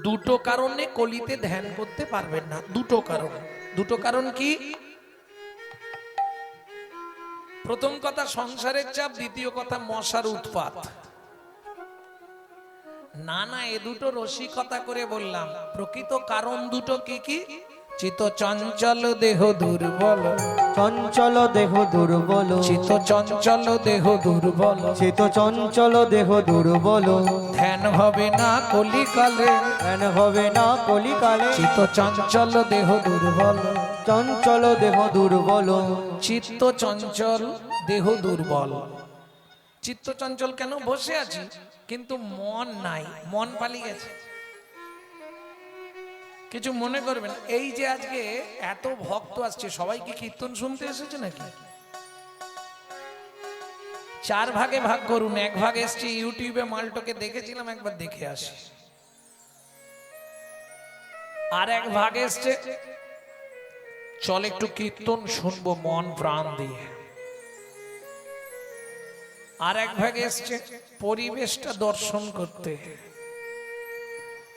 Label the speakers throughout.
Speaker 1: দুটো কারণে কলিতে ধ্যান করতে পারবেন না। দুটো কারণ। দুটো কারণ কি? প্রথম কথা সংসারের চাপ, দ্বিতীয় কথা মশার উৎপাত। না না, এ দুটো রসিকতা করে বললাম। প্রকৃত কারণ দুটো কি কি? চিত চঞ্চল দেহ দুর্বল,
Speaker 2: চঞ্চল দেহ দুর্বল,
Speaker 1: চিত চঞ্চল দেহ দুর্বল,
Speaker 2: চিত চঞ্চল দেহ দুর্বল,
Speaker 1: ধ্যান হবে না কলিকালে,
Speaker 2: ধ্যান হবে না কলিকালে,
Speaker 1: চিত চঞ্চল দেহ দুর্বল,
Speaker 2: চঞ্চল দেহ দুর্বল,
Speaker 1: চিত্ত চঞ্চল দেহ দুর্বল। চিত্ত চঞ্চল কেন? বসে আছি কিন্তু মন নাই, মন পালিয়ে গেছে। কিছু মনে করবেন, এই যে আজকে এত ভক্ত আসছে, সবাই কি কীর্তন শুনতে এসেছে নাকি? চার ভাগে ভাগ করুন। এক ভাগ এসছে ইউটিউবে, মালটোকে দেখেছিলাম, একবার দেখে আসি। আর এক ভাগ এসছে চল একটু কীর্তন শুনবো মন প্রাণ দিয়ে। আর এক ভাগ এসছে পরিবেশটা দর্শন করতে।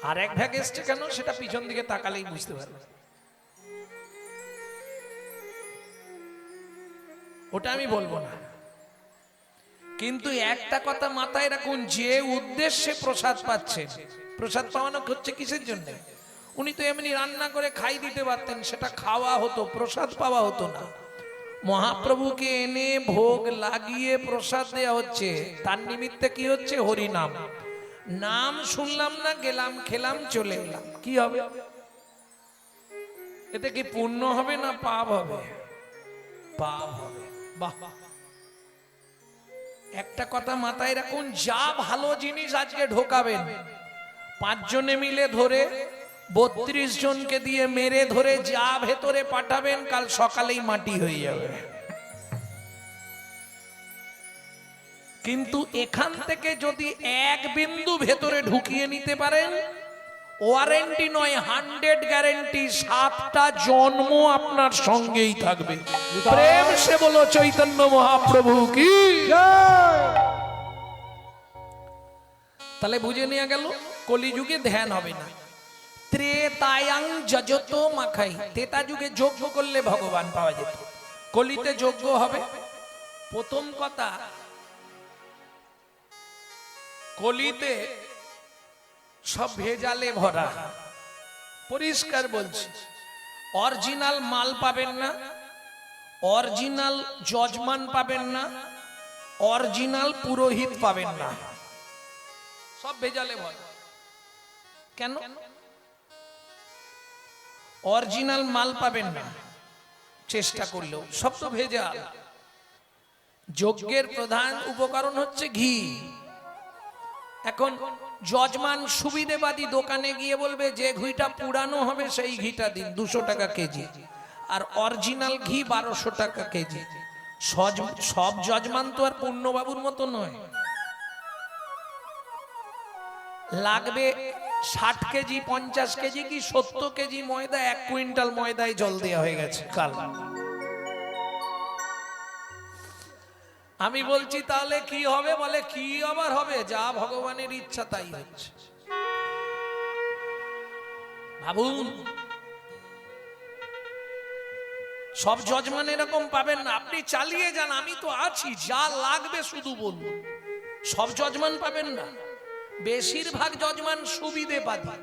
Speaker 1: আর এক ভাগ এসছে কেন, সেটা পিছন দিকে তাকালেই বুঝতে পারবে। ওটা আমি বলবো না, কিন্তু একটা কথা মাথায় রাখুন, যে উদ্দেশ্যে প্রসাদ পাচ্ছে, প্রসাদ পাওয়ানো হচ্ছে কিসের জন্য? উনি তো এমনি রান্না করে খাই দিতে পারতেন, সেটা খাওয়া হতো, প্রসাদ পাওয়া হতো না। মহাপ্রভুকে এনে ভোগ লাগিয়ে প্রসাদ দেওয়া হচ্ছে, তার নিমিত্তে কি হচ্ছে? হরিনাম। নাম শুনলাম না, গেলাম, খেলাম, চলে এলাম, কি হবে? এতে কি পুণ্য হবে না পাপ হবে? পাপ হবে। বাহ, একটা কথা মাথায় রাখুন, যা ভালো জিনিস আজকে ঢোকাবেন, 5 জনে মিলে ধরে 32 জনকে দিয়ে মেরে ধরে যা ভেতরে পাঠাবেন, কাল সকালেই মাটি হয়ে যাবে। কিন্তু এখান থেকে যদি এক বিন্দু ভেতরে ঢুকিয়ে নিতে পারেন, ওয়ারেন্টি নয়, 100 গ্যারেন্টি, 7টা জন্ম আপনার সঙ্গেই থাকবে। প্রেম সে বলো চৈতন্য মহাপ্রভু কি। তাহলে বুঝে নিয়ে গেল কলিযুগে ধ্যান হবে না। ত্রেতায়াং যজত মাখাই, ত্রেতা যুগে যজ্ঞ করলে ভগবান পাওয়া যেত, কলিতে যজ্ঞ হবে। প্রথম কথা, কলিতে সব ভেজালে ভরা। পরিষ্কার বলছি, অরিজিনাল মাল পাবেন না, অরিজিনাল যজমান পাবেন না, অরিজিনাল পুরোহিত পাবেন না, সব ভেজালে ভরা। কেন? অরিজিনাল মাল পাবেন না চেষ্টা করলেও, সব তো ভেজাল। যজ্ঞের প্রধান উপকরণ হচ্ছে ঘি। এখন যজমান সুবিধেবাদী দোকানে গিয়ে বলবে যে ঘিটা পুরানো হবে সেই ঘিটা দিন, 200 টাকা কেজি, আর অরিজিনাল ঘি 1200 টাকা কেজি। সব যজমান তো আর পূর্ণবাবুর মতো নয়। লাগবে 60 কেজি, 50 কেজি কি 70 কেজি ময়দা, 1 কুইন্টাল ময়দায় জল দেওয়া হয়ে গেছে কাল। আমি বলছি তাহলে কি হবে? বলে কি আবার হবে, যা ভগবানের ইচ্ছা তাই হচ্ছে। ভাবুন, সব যজমান এরকম পাবেন না। আপনি চালিয়ে যান, আমি তো আছি, যা লাগবে শুধু বলুন। সব যজমান পাবেন না, বেশিরভাগ যজমান সুবিধেবাদী,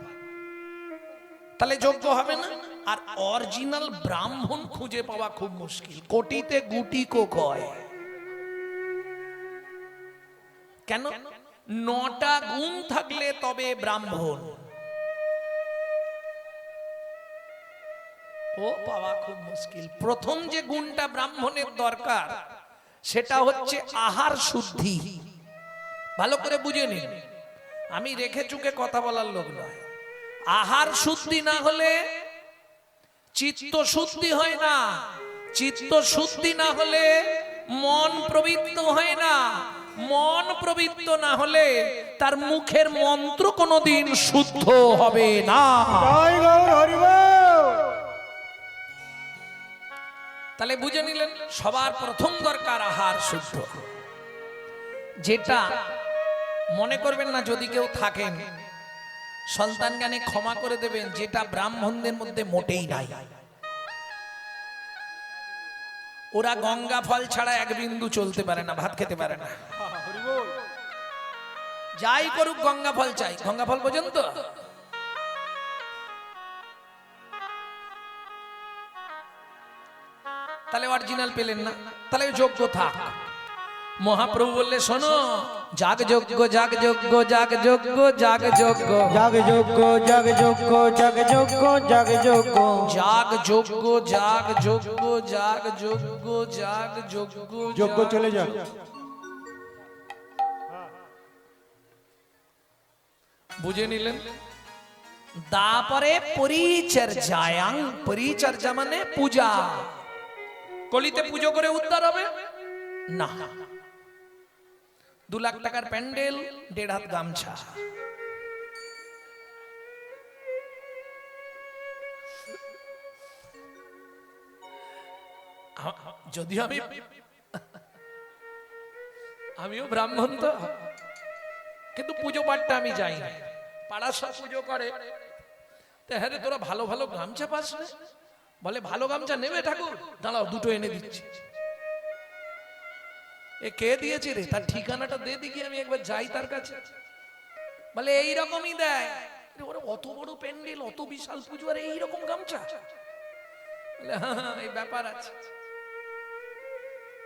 Speaker 1: তাহলে যোগ্য হবে না। আর অরিজিনাল ব্রাহ্মণ খুঁজে পাওয়া খুব মুশকিল, কোটিতে গুটি কয়। কেন? 9টা গুণ থাকলে তবে ব্রাহ্মণ। ও পাওয়া খুব মুশকিল। প্রথম যে গুণটা ব্রাহ্মণের দরকার সেটা হচ্ছে আহার শুদ্ধি। ভালো করে বুঝে নিন, আমি রেখে চুকে কথা বলার লোক নয়। আহার শুদ্ধি না হলে চিত্ত শুদ্ধি হয় না, চিত্ত শুদ্ধি না হলে মন প্রবৃত্ত হয় না, মন প্রবৃত্ত না হলে তার মুখের মন্ত্র কোনোদিন শুদ্ধ হবে না। তাহলে বুঝে নিলেন, সবার প্রথম দরকার আহার শুদ্ধ। যেটা মনে করবেন না, যদি কেউ থাকেন সন্তান জ্ঞানে ক্ষমা করে দেবেন, যেটা ব্রাহ্মণদের মধ্যে মোটেই নাই। ওরা গঙ্গা ফল ছাড়া এক বিন্দু চলতে পারে না, ভাত খেতে পারে না। যাই করুক গঙ্গা ফল চাই। গঙ্গা ফল পর্যন্ত তাহলে অরিজিনাল পেলেন না, তাহলে যোগ্য থাক। মহাপ্রভু বললে শোনো, জাগ যোগ্য জাগ যোগ্য জাগ যোগ্য জাগ যোগ্য
Speaker 2: জাগ যোগ্য জাগ যোগ্য জাগ যোগ্য জাগ যোগ্য
Speaker 1: জাগ যোগ্য জাগ যোগ্য জাগ যোগ্য জাগ যোগ্য
Speaker 3: যোগ্য চলে যাক।
Speaker 1: বুঝে নিলেন? তারপরে পরিচর্যায়াং, পরিচর্যা মানে পূজা। কলিতে পুজো করে উদ্ধার হবে না। 2 লাখ টাকার প্যান্ডেল, 1.5 হাত গামছা। যদিও আমিও ব্রাহ্মণ তো, কিন্তু পুজো পাঠটা আমি যাই না। পাড়া সব পুজো করে, তো হ্যাঁ রে তোরা ভালো ভালো গামছা পাস না? বলে ভালো গামছা নেবে ঠাকুর, দাঁড়াও 2টো এনে দিচ্ছি। এ কে দিয়েছে রে, তার ঠিকানাটা দে দেখি, আমি একবার যাই তার কাছে। বলে এইরকমই দেয়। ওরা অত বড় প্যান্ডেল, অত বিশাল পুজো, আর এইরকম গামছা? বলে হ্যাঁ, এই ব্যাপার আছে।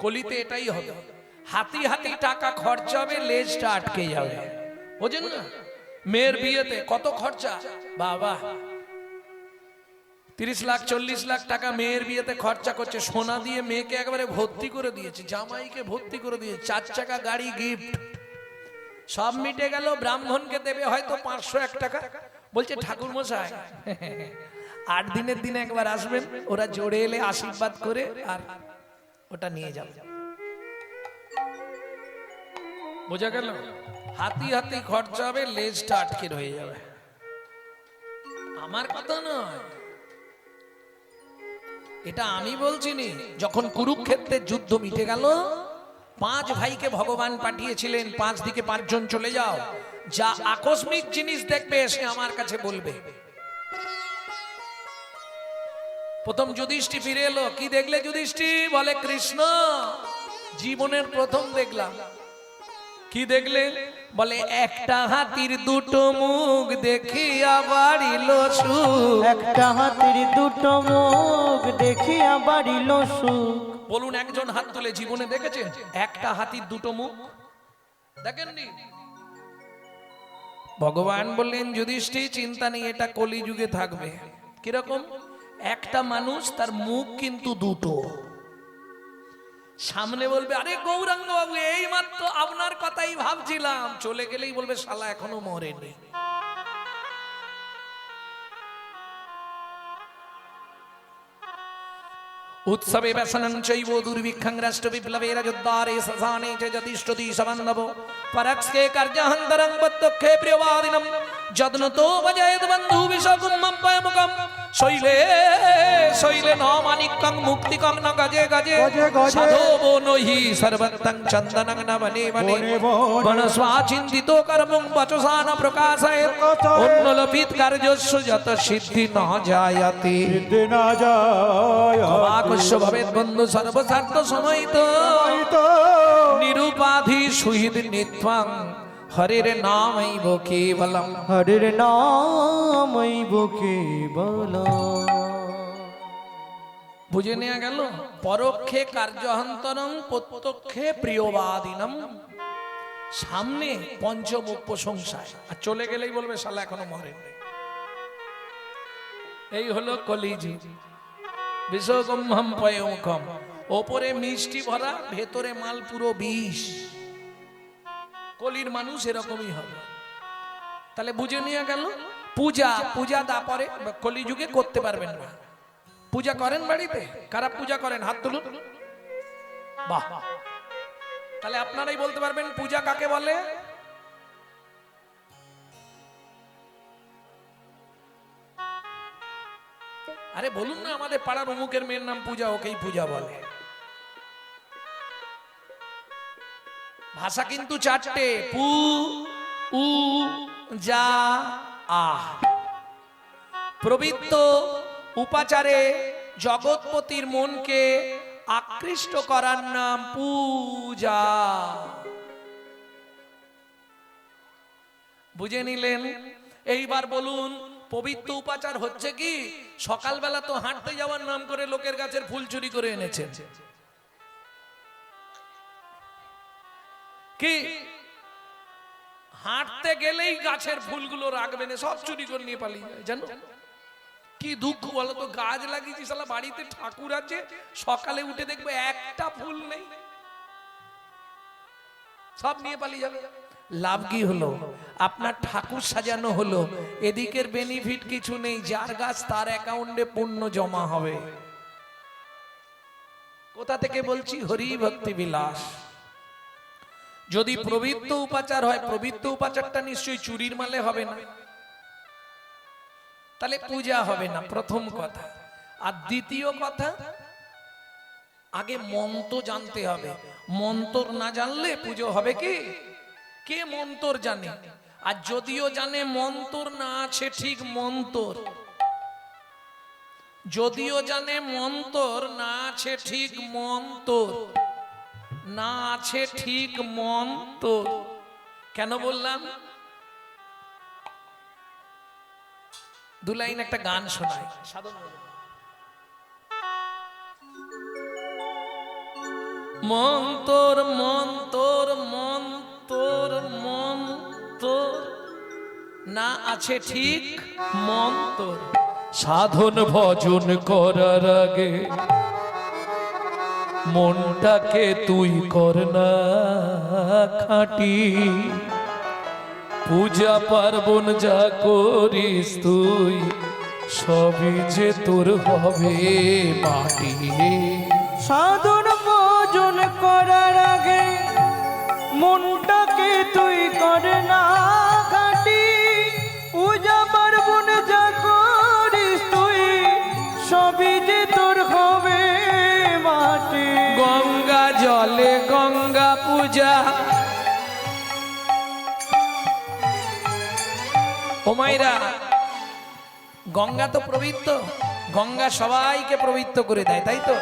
Speaker 1: কলিতে এটাই হবে, হাতি হাতি টাকা খরচা হবে, লেজটা আটকে যাবে। বোঝেন না? মেয়ের বিয়েতে কত খরচা বাবা, 30 লাখ 40 লাখ টাকা মেয়ের বিয়েতে খরচা করছে। সোনা দিয়ে মেয়েকে একবারে ভর্তি করে দিয়েছে, জামাইকে ভর্তি করে দিয়েছে, 4 চাকা গাড়ি গিফট, সব মিটে গেল। ব্রাহ্মণকে দেবে হয়তো 501 টাকা। বলছে ঠাকুর মশাই 8 দিনের দিনে একবার আসবেন, ওরা জোরে এলে আশীর্বাদ করে আর ওটা নিয়ে যাবে। বোঝা গেল? হাতি হাতি খরচা হবে, লেজটা আটকে রয়ে যাবে। আমার কথা নয়, এটা আমি বলছি নি। যখন কুরুক্ষেত্রের যুদ্ধ মিটে গেল, 5 ভাইকে ভগবান পাঠিয়েছিলেন, 5 দিকে 5 জন চলে যাও, যা আকস্মিক জিনিস দেখবে এসে আমার কাছে বলবে। প্রথম যুধিষ্ঠির ফিরে এলো, কি দেখলে যুধিষ্ঠির? বলে কৃষ্ণ জীবনের প্রথম দেখলাম। কি দেখলে? বলে একটা হাতির 2টো মুখ দেখিয়া বাড়িল সুখ।
Speaker 2: একটা হাতির 2টো মুখ দেখিয়া বাড়িল সুখ।
Speaker 1: বলুন একজন হাত তুলে জীবনে দেখেছেন একটা হাতির 2টো মুখ? দেখেননি? ভগবান বললেন যুধিষ্ঠির চিন্তা নেই, এটা কলিযুগে থাকবে। কিরকম? একটা মানুষ, তার মুখ কিন্তু 2টো। সামনে বলবে আরে গৌরাঙ্গ বাবু এই মাত্র আপনার কথাই ভাবছিলাম, চলে গেলেই বলবে শালা এখনো মরেনি। উৎসবে ব্যসনং চৈব দুর্ভিক্ষং রাষ্ট্র বিপ্লবে রাজোদ্ধারে সসানে চ যতিষ্ঠতি সমন্নব পরক্সকে কার্যহন্তরং বদ্দক্ষে প্রিয়বাদিনম যদনতো ভজয়েদ বন্ধু বিশ্বকুম্মম পয়মুকম শৈলে শৈলে ন মানিক্যং মুক্তিকং ন গজে গজে সাধো বনহি সর্বত্তং চন্দনং ন বনে বনে বনস্বা চিন্তিতো কর্মং বচসা ন প্রকাশয়েৎ উন্নলপিত কার্যস্য যত সিদ্ধি ন জায়তে
Speaker 3: সিদ্ধি না যায়
Speaker 1: আকস্য ভবেৎ বন্ধু সর্বস্বার্থ সমাহিত নিরুপাধি সুহৃদ নিত্বং হরির নামৈব কেবলম।
Speaker 2: হরির নামৈব কেবলম।
Speaker 1: বুঝে নেওয়া গেল? পরোক্ষে কার্যহন্তরং প্রত্যক্ষে প্রিয়বাদিনম। সামনে পঞ্চমুখ প্রশংসায়, আর চলে গেলেই বলবে শালা এখনো মরেনি। এই হলো কলিযুগ। বিশ্বকুম্ভম পয়মুখম, ওপরে মিষ্টি ভরা, ভেতরে মাল পুরো বিষ। কলির মানুষ এরকমই হবে। তাহলে বুঝে নিয়ে গেল পূজা, পূজা তারপরে কলিযুগে করতে পারবেন না। পূজা করেন বাড়িতে? কারা পূজা করেন হাত তুলুন। বাহ, তাহলে আপনারাই বলতে পারবেন পূজা কাকে বলে। আরে বলুন না, আমাদের পাড়ার অমুকের মেয়ের নাম পূজা, ওকেই পূজা বলে। ভাষা কিন্তু 4টে, পু, উ, যা, আহ প্রবৃত্ত উপাচারে জগৎপতির মনকে আকৃষ্ট করার নাম পূজা। বুঝে নিলেন? এইবার বলুন, পবিত্র উপাচার হচ্ছে কি? সকালবেলা তো হাঁটতে যাওয়ার নাম করে লোকের গাছের ফুল চুরি করে এনেছেন। কি হাঁটতে গেলেই গাছের ফুলগুলো রাখবেন, সব চুরি করে নিয়ে পালিয়ে যায়। জানো কি দুঃখ বলো তো? গাছ লাগিয়েছি, শালা বাড়িতে ঠাকুর আছে, সকালে উঠে দেখবে একটা ফুল নেই, সব নিয়ে পালিয়ে যাবে। লাভ কি হলো? আপনার ঠাকুর সাজানো হলো, এদিকের বেনিফিট কিছু নেই, যার গাছ তার অ্যাকাউন্টে পুণ্য জমা হবে। কোথা থেকে বলছি? হরি ভক্তি বিলাস। যদি পবিত্র উপাচার হয়, পবিত্র উপাচারটা নিশ্চয়ই চুরির মালে হবে না, তাহলে পূজা হবে না, প্রথম কথা। আর দ্বিতীয় কথা, আগে মন্ত্র জানতে হবে। মন্ত্র না জানলে পুজো হবে কি? কে মন্ত্র জানে? আর যদিও জানে, মন্ত্র না আছে ঠিক মন্ত্র, যদিও জানে মন্ত্র না আছে ঠিক মন্ত্র, না আছে ঠিক মন্ত্র। কেন বললাম? দু লাইন একটা গান শোনায়, সাধন মন্তর মন্তর মন্তর মন্তর, না আছে ঠিক মন্তর। সাধন ভজন করার আগে মনটাকে তুই কর না খাঁটি, পূজা পার্বণ যা করিস তুই সবই যে তোর হবে মাটি।
Speaker 2: সাধন ভজন করার আগে মনটাকে তুই করে না খাটি, পূজা পার্বণ যা করিস তুই সবই যে তোর হবে মাটি।
Speaker 1: গঙ্গা জলে গঙ্গা পূজা, ও মাইরা, গঙ্গা তো পবিত্র, গঙ্গা সবাইকে পবিত্র করে দেয়, তাই তো?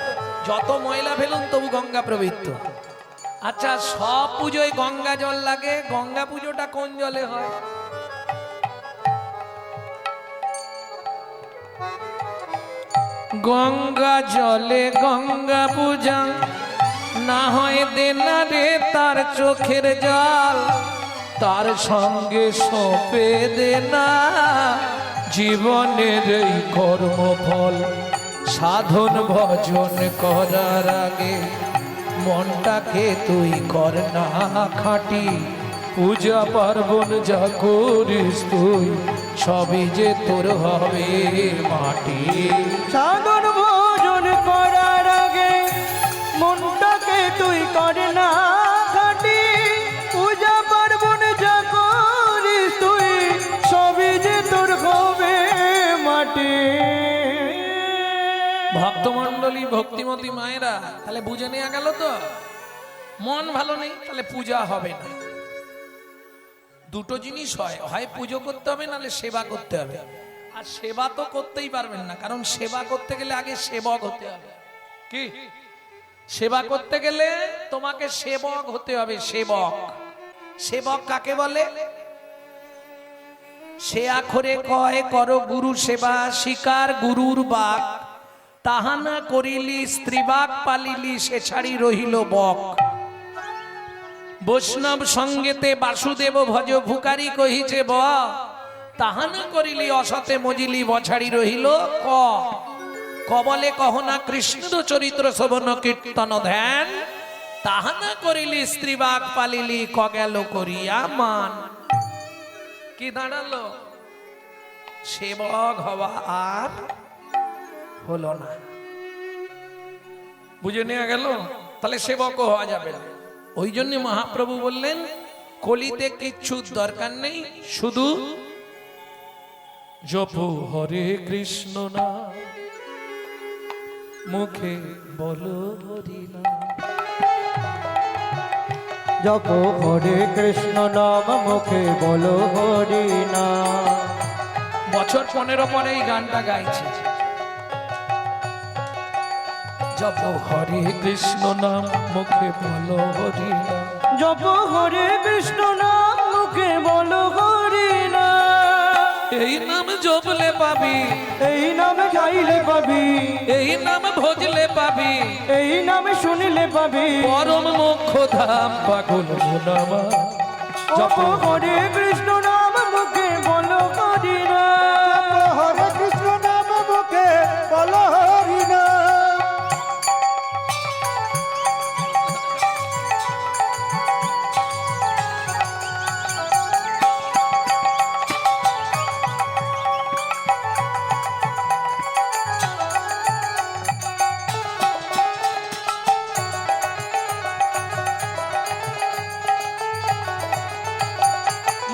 Speaker 1: যত ময়লা ফেলুন তবু গঙ্গা পবিত্র। আচ্ছা, সব পুজোয় গঙ্গা জল লাগে, গঙ্গা পুজোটা কোন জলে হয়? গঙ্গা জলে গঙ্গা পূজা, না হয় দেনা রে তার চোখের জল, তার সঙ্গে সঁপে দেনা জীবনের এই কর্মফল। সাধন ভজন করার আগে মনটাকে তুই কর না খাঁটি, পূজা পার্বণ যা করিস তুই সবই যে তোর হবে মাটি।
Speaker 2: সাধন ভজন করার আগে মনটাকে তুই করে না খাটি, পূজা পার্বণ যা করিস তুই সবই যে তোর হবে মাটি।
Speaker 1: ভক্তমণ্ডলী, ভক্তিমতী মায়েরা, তাহলে বুঝে নেওয়া গেল তো? মন ভালো নেই তাহলে পূজা হবে না। দুটো জিনিস হয়, হয় পুজো করতে হবে, নাহলে সেবা করতে হবে। আর সেবা তো করতেই পারবেন না, কারণ সেবা করতে গেলে আগে সেবক হতে হবে। কি? সেবা করতে গেলে তোমাকে সেবক হতে হবে। সেবক, সেবক কাকে বলে? সে আখরে কয় করো গুরু সেবা, শিকার গুরুর বাক, তাহা না করিলি স্ত্রীবাক পালিলি, সে ছাড়ি রহিল বক। বৈষ্ণব সঙ্গেতে বাসুদেব ভজ ভুকারি কহিছে ব, তাহা না করিলি অসতে মজিলি বছাড়ি রহিল ক। কবলে কহনা কৃষ্ণ চরিত্র শোভন কীর্তন ধ্যান, তাহা না করিলি স্ত্রীবাক পালিলি ক গেল করিয়া মান। কি দাঁড়ালো? সেবক হওয়া আর হলো না। বুঝে নেওয়া গেল? তাহলে সেবকও হওয়া যাবে না। ওই জন্য মহাপ্রভু বললেন, কলিতে কিচ্ছু দরকার নেই, শুধু জপো হরে কৃষ্ণ না, মুখে বলো হরি নাম।
Speaker 2: জপ হরে কৃষ্ণ নাম, মুখে বলো হরি নাম।
Speaker 1: বছর 15 পরে এই গানটা গাইছে। জপ হরে কৃষ্ণ নাম মুখে বলো হরি নাম,
Speaker 2: জপ হরে কৃষ্ণ নাম মুখে বলো হরি নাম।
Speaker 1: এই নাম জপলে পাবি,
Speaker 2: এই নামে গাইলে পাবি,
Speaker 1: এই নাম ভজলে পাবি,
Speaker 2: এই নামে শুনিলে পাবি
Speaker 1: পরম মোক্ষ ধাম পাগল নামা।
Speaker 2: জপ হরে কৃষ্ণ নাম মুখে বলো হরি নাম।
Speaker 3: হরে কৃষ্ণ নাম মুখে বলো হরি নাম।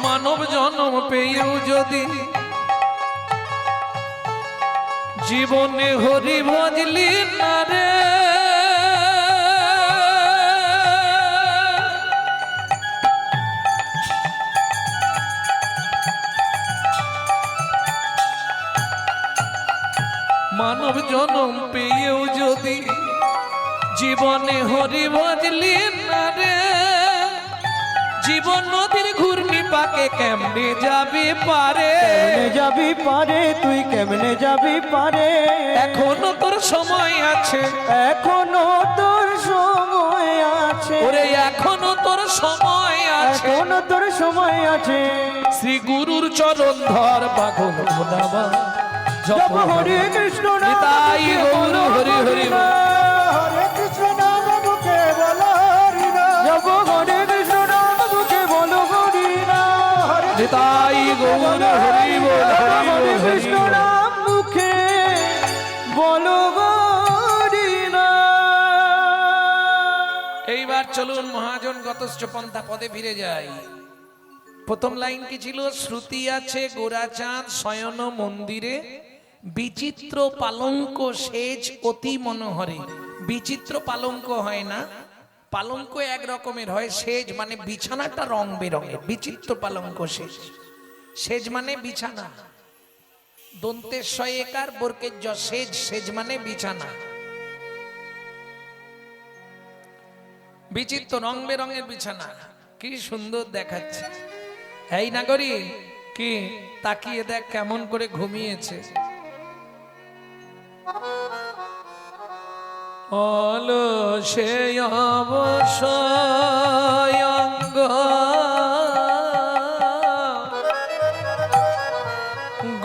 Speaker 1: মানব জন্ম পেয়েও যদি জীবনে হরি ভজলি না রে, মানব জন্ম পেয়েও যদি জীবনে হরি ভজলি না রে, জীবন নদীর ঘূর্ণি পাকে কেমনে যাবি পারে,
Speaker 2: কেমনে যাবি পারে, তুই কেমনে যাবি পারে।
Speaker 1: এখনো তোর সময় আছে,
Speaker 2: এখনো তোর সময় আছে,
Speaker 1: ওরে এখনো তোর সময় আছে,
Speaker 2: এখনো তোর সময় আছে।
Speaker 1: শ্রী গুরুর চরণ ধর পাগল নামা।
Speaker 2: জপ হরে কৃষ্ণ নাম
Speaker 1: নিতাই
Speaker 2: মুখে
Speaker 1: গৌর
Speaker 2: বলো
Speaker 1: হরি হরি
Speaker 2: নাম।
Speaker 3: হরে কৃষ্ণ নাম মুখে বলো হরি নাম।
Speaker 2: জপ হরে কৃষ্ণ নাম মুখে বলো হরি নাম।
Speaker 1: নিতাই গৌর হরি বল
Speaker 2: জপ
Speaker 1: হরি
Speaker 2: হরে
Speaker 1: বল
Speaker 2: কৃষ্ণ
Speaker 1: হরি বল।
Speaker 2: নাম মুখে বলো হরি নাম।
Speaker 1: এইবার চলুন মহাজন গতশ্চ পন্থা পদে ফিরে যাই। প্রথম লাইন কি ছিল? শ্রুতি আছে গোরাচাঁদ শয়ন মন্দিরে, বিচিত্র পালঙ্ক সেজ অতি মনোহরে। বিচিত্র পালঙ্ক হয় না, পালঙ্ক এক রকমের হয়, সেজ মানে বিছানাটা রং বেরঙের, বিচিত্র পালঙ্ক সেজ। সেজ মানে বিছানা, দন্তের শয়েকার বর্কের জ সেজ, সেজ মানে বিছানা। বিচিত্র রং বেরঙের বিছানা, কি সুন্দর দেখাচ্ছে। এই নাগরী কি তাকিয়ে দেখ কেমন করে ঘুমিয়েছে। অলসে অবসয়ঙ্গ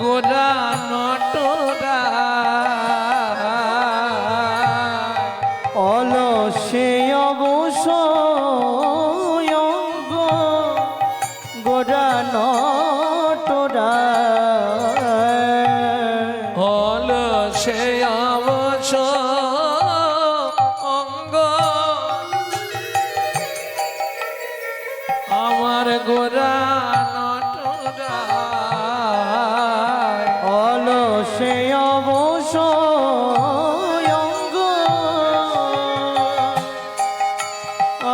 Speaker 1: গোরা নটরা,
Speaker 2: অলসে অবসয়ঙ্গ গোরা নটরা।
Speaker 1: অলসে অবসয়ঙ্গ আমার গোরা নটরা,
Speaker 2: অলসে অবসয়ঙ্গ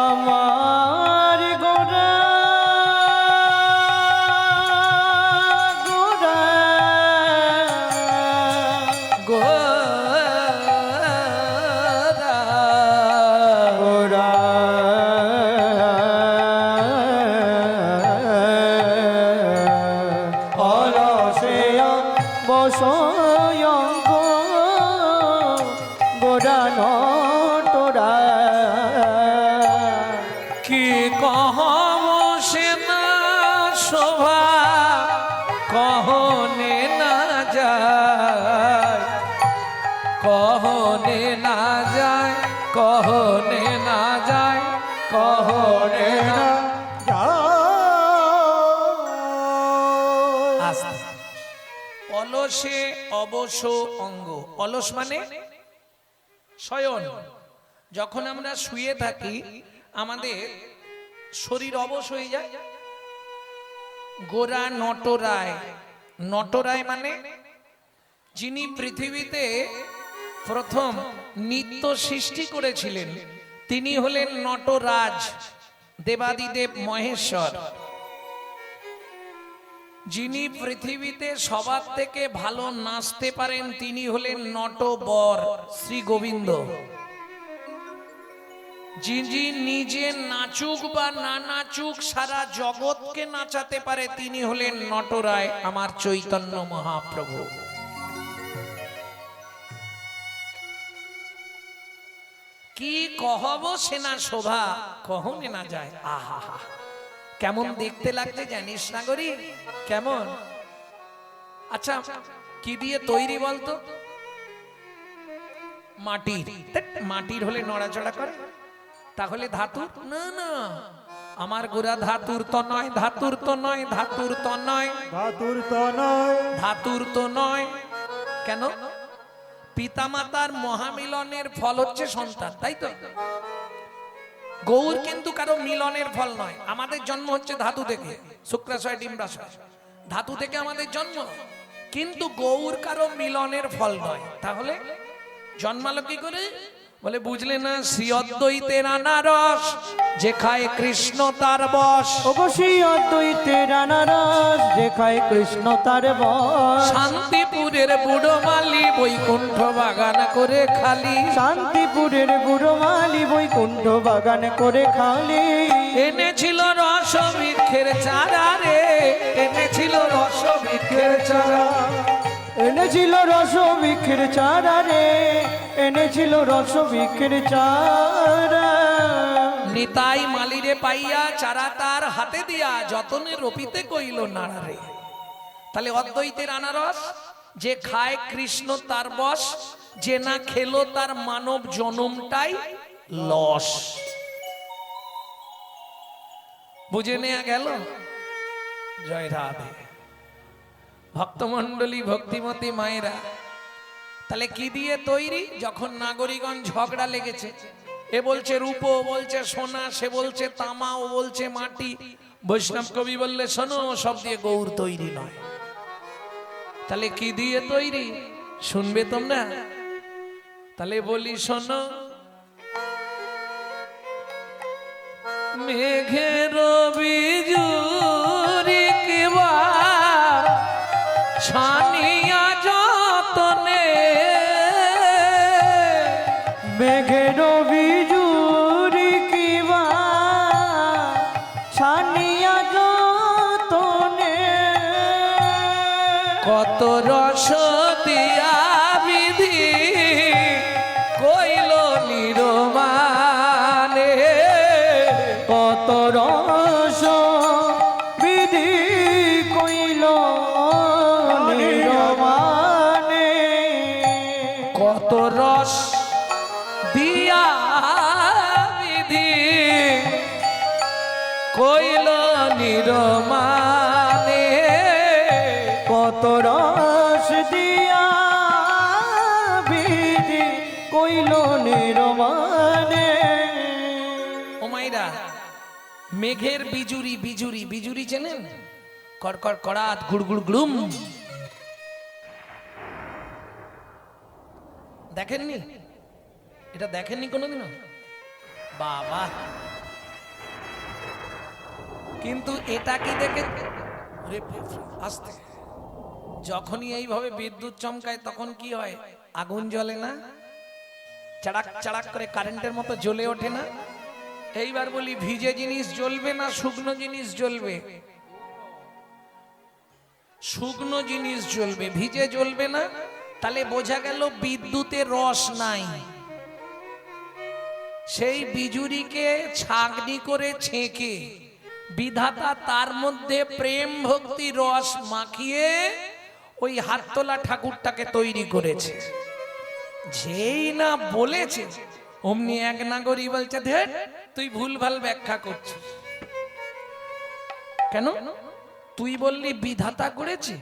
Speaker 2: আমার গোরা গোরা
Speaker 1: গোরা
Speaker 2: গোরা। অলসে অবসয়ঙ্গ গোরা নটরা।
Speaker 1: কি কহম সে না শোভা কহনে না যায়, কহনে না যায়, কহনে না যায়, কহনে না। আস্তে। অলসে অবশ অঙ্গ, অলস মানে শয়ন। যখন আমরা শুয়ে থাকি আমাদের শরীর অবশ হয়ে যায়। গোরা নটরায়, নটরায় মানে যিনি পৃথিবীতে প্রথম নিত্য সৃষ্টি করেছিলেন তিনি হলেন নটরাজ, দেবাদিদেব মহেশ্বর। যিনি পৃথিবীতে সবার থেকে ভালো নাচতে পারেন তিনি হলেন নটবর শ্রী গোবিন্দ। যিনি নিজে নাচুক বা না নাচুক সারা জগৎকে নাচাতে পারে তিনি হলেন নটরায় আমার চৈতন্য মহাপ্রভু। কি কহব সেনা শোভা কহনে না যায়। আহা কেমন দেখতে লাগছে জানিস না গরি কেমন? আচ্ছা কি দিয়ে তৈরি বলতো? মাটির। মাটির হলে নড়াচড়া করে, তাহলে ধাতুর? না না, আমার গোরা ধাতুর তো নয়, ধাতুর তো নয়, ধাতুর তো নয়,
Speaker 3: ধাতুর তো নয়,
Speaker 1: ধাতুর তো নয়। কেন? পিতামাতার মহামিলনের ফল হচ্ছে সন্তান, তাই তো? গৌর কিন্তু কারো মিলনের ফল নয়। আমাদের জন্ম হচ্ছে ধাতু থেকে, শুক্রাশয় ডিম্বাশয়, ধাতু থেকে আমাদের জন্ম, কিন্তু গৌর কারো মিলনের ফল নয়। তাহলে জন্মালো কি করে? বলে বুঝলে না, শ্রী অদ্বৈতের আনারস যে খায় কৃষ্ণ তার বশ।
Speaker 2: অবশ্যই অদ্বৈতের আনারস যে খায় কৃষ্ণ তার বশ।
Speaker 1: শান্তিপুরের বুড়ো মালি বৈকুণ্ঠ বাগান করে খালি।
Speaker 2: শান্তিপুরের বুড়ো মালি বৈকুণ্ঠ বাগান করে খালি।
Speaker 1: এনেছিল রস বৃক্ষের চারা রে, এনেছিল রস বৃক্ষের চারা,
Speaker 2: এনেছিল রস বৃক্ষের চারা রে, এনেছিল রস বৃক্ষের চারা।
Speaker 1: নিতাই মালিরে পাইয়া চারা তার হাতে দিয়া যতনে রপিতে কইল নাড়া রে। তাহলে অদ্বৈতের আনারস যে খায় কৃষ্ণ তার বশ, যে না খেলো তার মানব জনমটাই লস। বুঝে নেয়া গেল? জয় রাধে। ভক্তমণ্ডলী, ভক্তিমতী মায়েরা, তাহলে কি দিয়ে তৈরি? যখন নাগরিকগণ ঝগড়া লেগেছে, এ বলছে রূপ, ও বলছে সোনা, সে বলছে তামা, ও বলছে মাটি, বৈষ্ণব কবি বললে শোনো সব দিয়ে গৌর তৈরি নয়। তাহলে কি দিয়ে তৈরি শুনবে তোমরা? তাহলে বলি শোনো, মেঘের বিজুরি কিবা ছানিয়া যতনে,
Speaker 2: মেঘের বিজুরি কিবা ছানিয়া যতনে।
Speaker 1: কত রস দিয়া বিধি কইল নিরমানে,
Speaker 2: কত রস বিধি কইল নিরমানে।
Speaker 1: কত রস দিয়া বিধি কইল নিরমানে,
Speaker 2: কত রস দিয়া বিধি কইল নিরমানে।
Speaker 1: ও মাইরা, মেঘের বিজুরি, বিজুরি বিজুরি চেনেন? কড়কড় কড়াত গুড়গুড় গ্লুম, দেখেননি? এটা দেখেননি কোনোদিনও? বাবা, কিন্তু এটা কি দেখে আসতে যখনই এইভাবে বিদ্যুৎ চমকায় তখন কি হয়? আগুন জ্বলে না? চাড়াক চাড়াক করে কারেন্টের মতো জ্বলে ওঠে না? এইবার বলি, ভিজে জিনিস জ্বলবে না শুকনো জিনিস জ্বলবে? শুকনো জিনিস জ্বলবে, ভিজে জ্বলবে না। তাহলে বোঝা গেল বিদ্যুতের রস নাই। সেই বিজুরিকে ছাঁকনি করে ছেঁকে বিধাতা তার মধ্যে প্রেম ভক্তি রস মাখিয়ে ওই হাততলা ঠাকুরটাকে তৈরি করেছে। যেই না বলেছে অমনি এক নাগরিক বলছে, ধের তুই ভুলভাল ব্যাখ্যা করছিস। কেন? তুই বললি বিধাতা করেছে,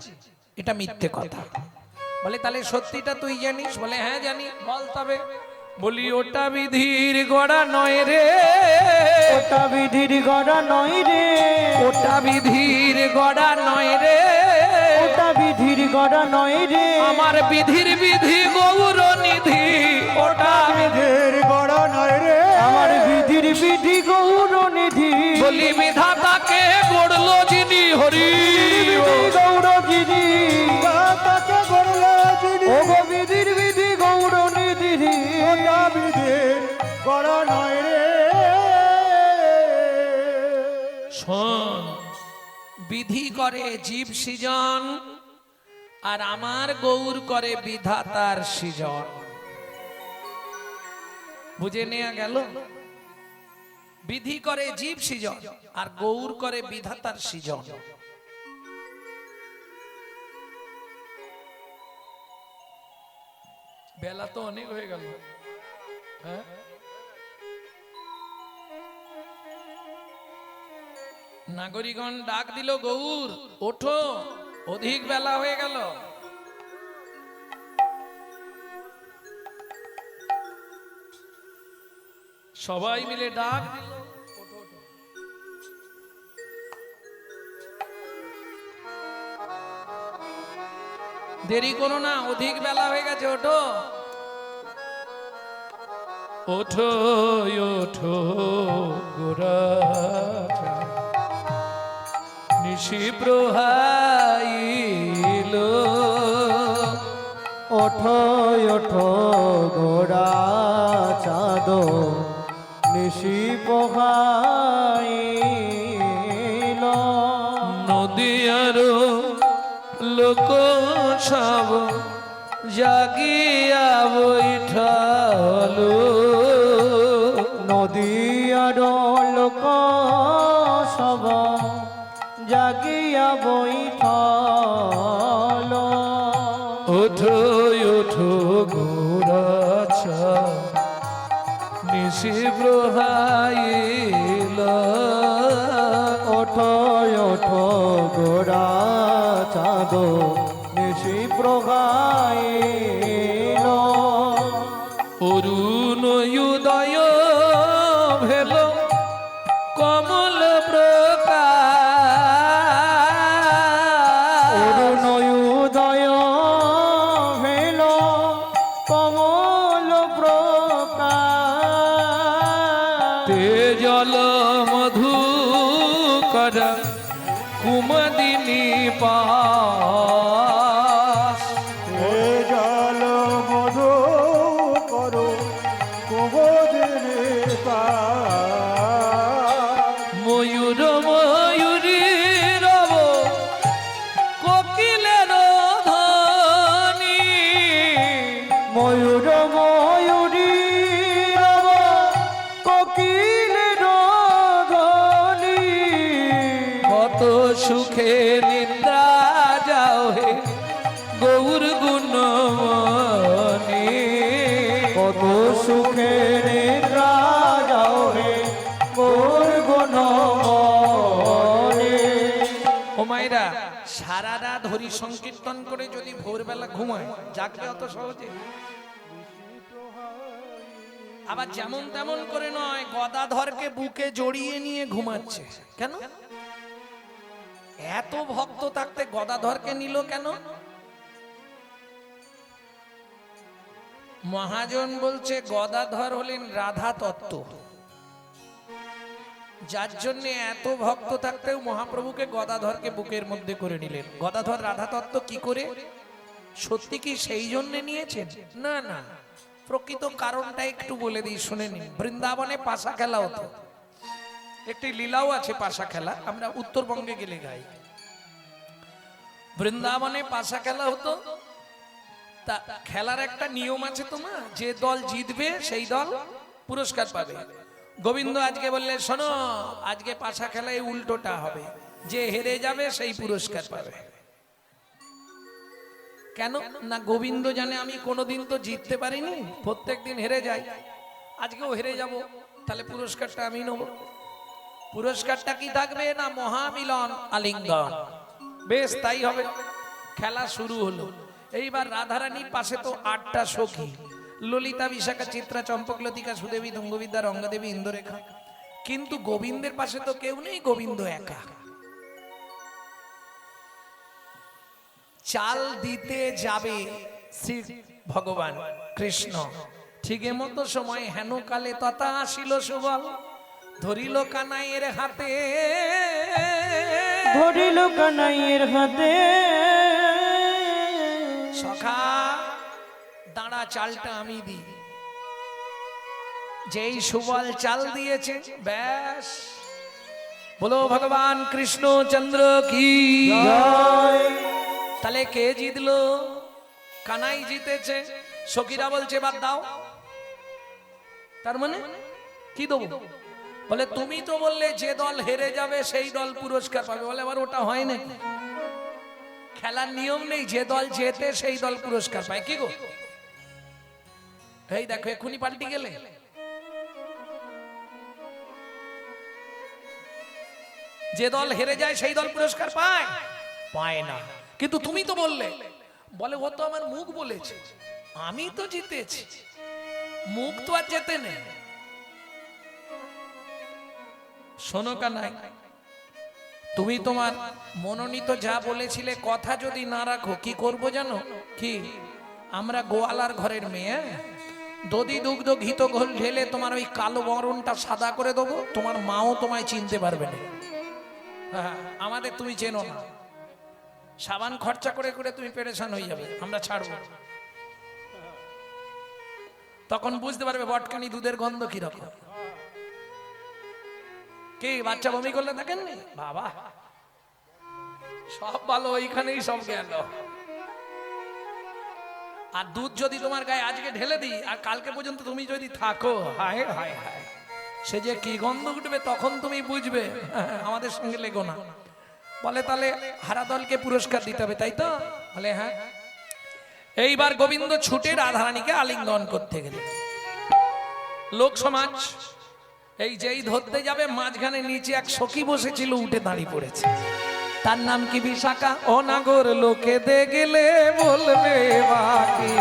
Speaker 1: এটা মিথ্যে কথা। বলে তাহলে সত্যিটা তুই জানিস? বলে হ্যাঁ জানি। বল তবে। বলি ওটা বিধির গড়া নয় রে,
Speaker 2: ওটা বিধির গড়া নয় রে,
Speaker 1: ওটা বিধির গড়া নয় রে,
Speaker 2: ওটা বিধির গড়া নয় রে।
Speaker 1: আমার বিধির বিধি গৌর নিধি, ওটা
Speaker 3: বিধির গড়া নয় রে,
Speaker 2: আমার বিধির বিধি গৌর নিধি।
Speaker 1: বলি বিধাতাকে গড়লো যিনি হরি
Speaker 2: গৌরগিরি
Speaker 3: তাকে গড়লে যিনি
Speaker 2: ও গো বিধির বিধি গৌর নিধি
Speaker 3: ওটা বিধির গড় নয় রে।
Speaker 1: শোন, বিধি করে জীব সৃজন, আর আমার গৌর করে বিধাতার সৃজন। বুঝে নেওয়া গেল? বিধি করে জীব সৃজন আর গৌর করে বিধাতার সৃজন। বেলা তো অনেক হয়ে গেল, হ্যাঁ? নাগরিকগণ ডাক দিল, গৌর ওঠো, অধিক বেলা হয়ে গেল। সবাই মিলে ডাক দিল, ওঠো, ওঠো। দেরি করো না, অধিক বেলা হয়ে গেছে, ওঠো ওঠো ওঠো গোরা নিশি প্রহাইল।
Speaker 2: ওঠো ওঠো গোরা চাঁদ নিশি পোহাইল।
Speaker 1: নদিয়ার লোক সব জাগিয়া বৈঠাল।
Speaker 2: নদীয়ার লোক সব জাগিয়া বৈঠল।
Speaker 1: ওঠো ওঠো গোরাছা নিশি প্রহাইল।
Speaker 2: ওঠো ওঠো গোরা চাঁদ নিশি প্রগাইল।
Speaker 1: অরুণ উদয় ভেল কমল প্রকাশ।
Speaker 2: অরুণ উদয় ভেল কমল প্রকাশ।
Speaker 1: তেজল মধু কর কুমদিনী পাশ।
Speaker 3: এ জল মধু করো কুমদিনী পাশ।
Speaker 1: ময়ূর ময়ূরী রব কোকিলের ধ্বনি।
Speaker 2: ময়ূর ময়ূরী রব কোকিলের ধ্বনি।
Speaker 1: কত সুখে নিদ্রা যাও হে গৌর গুণমণি।
Speaker 2: কত সুখে নিদ্রা যাও হে গৌর গুণমণি।
Speaker 1: ও মায়েরা, সারা রাত হরি সংকীর্তন করে যদি ভোরবেলা ঘুমায়, জাগবে অত সহজে? আবার যেমন তেমন করে নয়, গদাধরকে বুকে জড়িয়ে নিয়ে ঘুমাচ্ছে। কেন? এত ভক্ত থাকতে গদাধরকে নিল কেন? মহাজন বলছে গদাধর হলেন রাধা তত্ত্ব, যার জন্য এত ভক্ত থাকতেও মহাপ্রভুকে গদাধরকে বুকের মধ্যে করে নিলেন। গদাধর রাধা তত্ত্ব কি করে? সত্যি কি সেই জন্য নিয়েছেন? না না, প্রকৃত কারণটা একটু বলে দিই, শুনে নিন। বৃন্দাবনে পাশা খেলা হতো, একটি লীলাও আছে পাশা খেলা, আমরা উত্তরবঙ্গে গেলে গাই। বৃন্দাবনে পাশা খেলা হতো, তা খেলার একটা নিয়ম আছে তোমার, যে দল জিতবে সেই দল পুরস্কার পাবে। গোবিন্দ আজকে বললে, শোনো আজকে পাশা খেলায় উল্টোটা হবে, যে হেরে যাবে সেই পুরস্কার পাবে। কেন না? গোবিন্দ জানে আমি কোনোদিন তো জিততে পারিনি, প্রত্যেকদিন হেরে যাই, আজকেও হেরে যাব, তাহলে পুরস্কারটা আমি নেব। পুরস্কারটা কি থাকবে? না মহামিলন আলিঙ্গন। বেশ তাই হবে। খেলা শুরু হলো। এইবার রাধারানীর পাশে তো 8টা সখী, ললিতা, বিশাখা, চিত্রা, চম্পক, লতিকা, সুদেবী, তুঙ্গবিদ্যা, রঙ্গদেবী, ইন্দ্ররেখা। কিন্তু গোবিন্দের পাশে তো কেউ নেই, গোবিন্দ একা। চাল দিতে যাবে শ্রী ভগবান কৃষ্ণ, ঠিক এমতো সময় হেন কালে তথা আসিল সুবল, ধরিল কানাইয়ের হাতে
Speaker 2: ধরিল কানাইয়ের হাতে।
Speaker 1: সখা দাঁড়া, চালটা আমি দিই। যেই সুবল চাল দিয়েছে, ব্যাস বলো ভগবান কৃষ্ণচন্দ্র কি
Speaker 2: জয়।
Speaker 1: তাহলে কে জিতলো? কানাই জিতেছে। সখীরা বলছে বাদ দাও। তার মানে কি দেবো? বলে তুমি তো বললে যে দল হেরে যাবে সেই দল পুরস্কার পাবে। বলে আবার ওটা হয় না, খেলার নিয়ম নেই, যে দল জেতে সেই দল পুরস্কার পায়। কি গো, এই দেখো এক্ষুনি পাল্টি গেলে। যে দল হেরে যায় সেই দল পুরস্কার পায়? পায় না। কিন্তু তুমি তো বললে। বলে ও তো আমার মুখ বলেছে, আমি তো জিতেছি, মুখ তো আর জেতে নেই। শোনো কানাই, তুমি তোমার মনোনীত যা বলেছিলে কথা যদি না রাখো কি করব জানো? কি, আমরা গোয়ালার ঘরের মেয়ে, দধি দুগ্ধ ঘিত ঘোল ঢেলে তোমার ওই কালো বরণটা সাদা করে দেবো, তোমার মাও তোমায় চিনতে পারবে না। হ্যাঁ, আমাদের তুমি চেনো না, সাবান খরচা করে করে তুমি পেরেশান হয়ে যাবে, আমরা ছাড়বো। তখন বুঝতে পারবে বটকানি দুধের গন্ধ কিরকম। কি বাচ্চা বমি করলে দেখেননি? বাবা সব ভালো, ওইখানেই সব গেল। আর দুধ যদি তোমার গায়ে আজকে ঢেলে দিই আর কালকে পর্যন্ত তুমি যদি থাকো, হায় হায় হায়, সে যে কি গন্ধ উঠবে তখন তুমি বুঝবে। আমাদের সঙ্গে লেগো না। বলে তাহলে হারা দলকে পুরস্কার দিতে হবে, তাই তো? বলে হ্যাঁ। এইবার গোবিন্দ ছুটে রাধারানীকে আলিঙ্গন করতে গেলে লোক সমাজ এই যেই ধরতে যাবে, মাঝখানে নিচে এক সখী বসেছিল, উঠে দাঁড়িয়ে পড়েছে। তার নাম কি বিশাখা। ও নাগর লোকে দেখলে বলবে বাকি,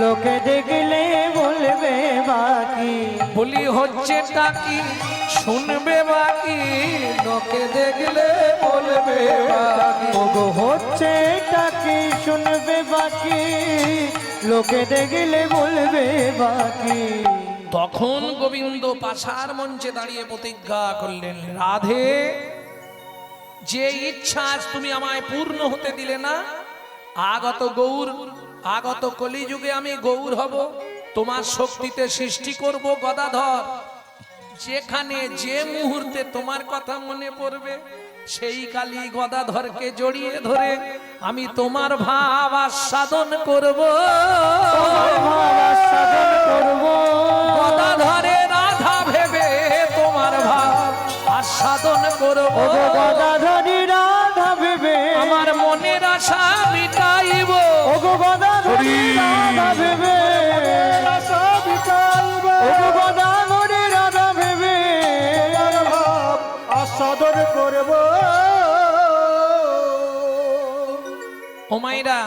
Speaker 2: লোকে দেখলে বলবে বাকি,
Speaker 1: বলি হচ্ছে টাকি শুনবে বাকি, লোকে দেখলে বলবে বাকি।
Speaker 2: ওগো হচ্ছে টাকি শুনবে বাকি, লোকে দেখলে বলবে বাকি।
Speaker 1: তখন গোবিন্দ পাশার মঞ্চে দাঁড়িয়ে প্রতিজ্ঞা করলেন, রাধে যে ইচ্ছা আজ তুমি আমায় পূর্ণ হতে দিলে না, আগত গৌর, আগত কলিযুগে আমি গৌর হব, তোমার শক্তিতে সৃষ্টি করব গদাধর। যেখানে যে মুহূর্তে তোমার কথা মনে পড়বে সেই কালী গদাধরকে জড়িয়ে ধরে আমি তোমার ভাব আস্বাদন করব,
Speaker 2: আস্বাদন করব।
Speaker 1: গদাধরে রাধা ভেবে তোমার ভাব আস্বাদন করব,
Speaker 2: ওগো গদাধরি রাধা ভেবে
Speaker 1: আমার মনের আশা মিটাইব,
Speaker 2: ওগো গদাধরি রাধা ভেবে
Speaker 3: আশা বিকাইব,
Speaker 2: ওগো গদাধরি রাধা ভেবে
Speaker 3: ভাব আস্বাদন করব।
Speaker 1: ও মাইরা,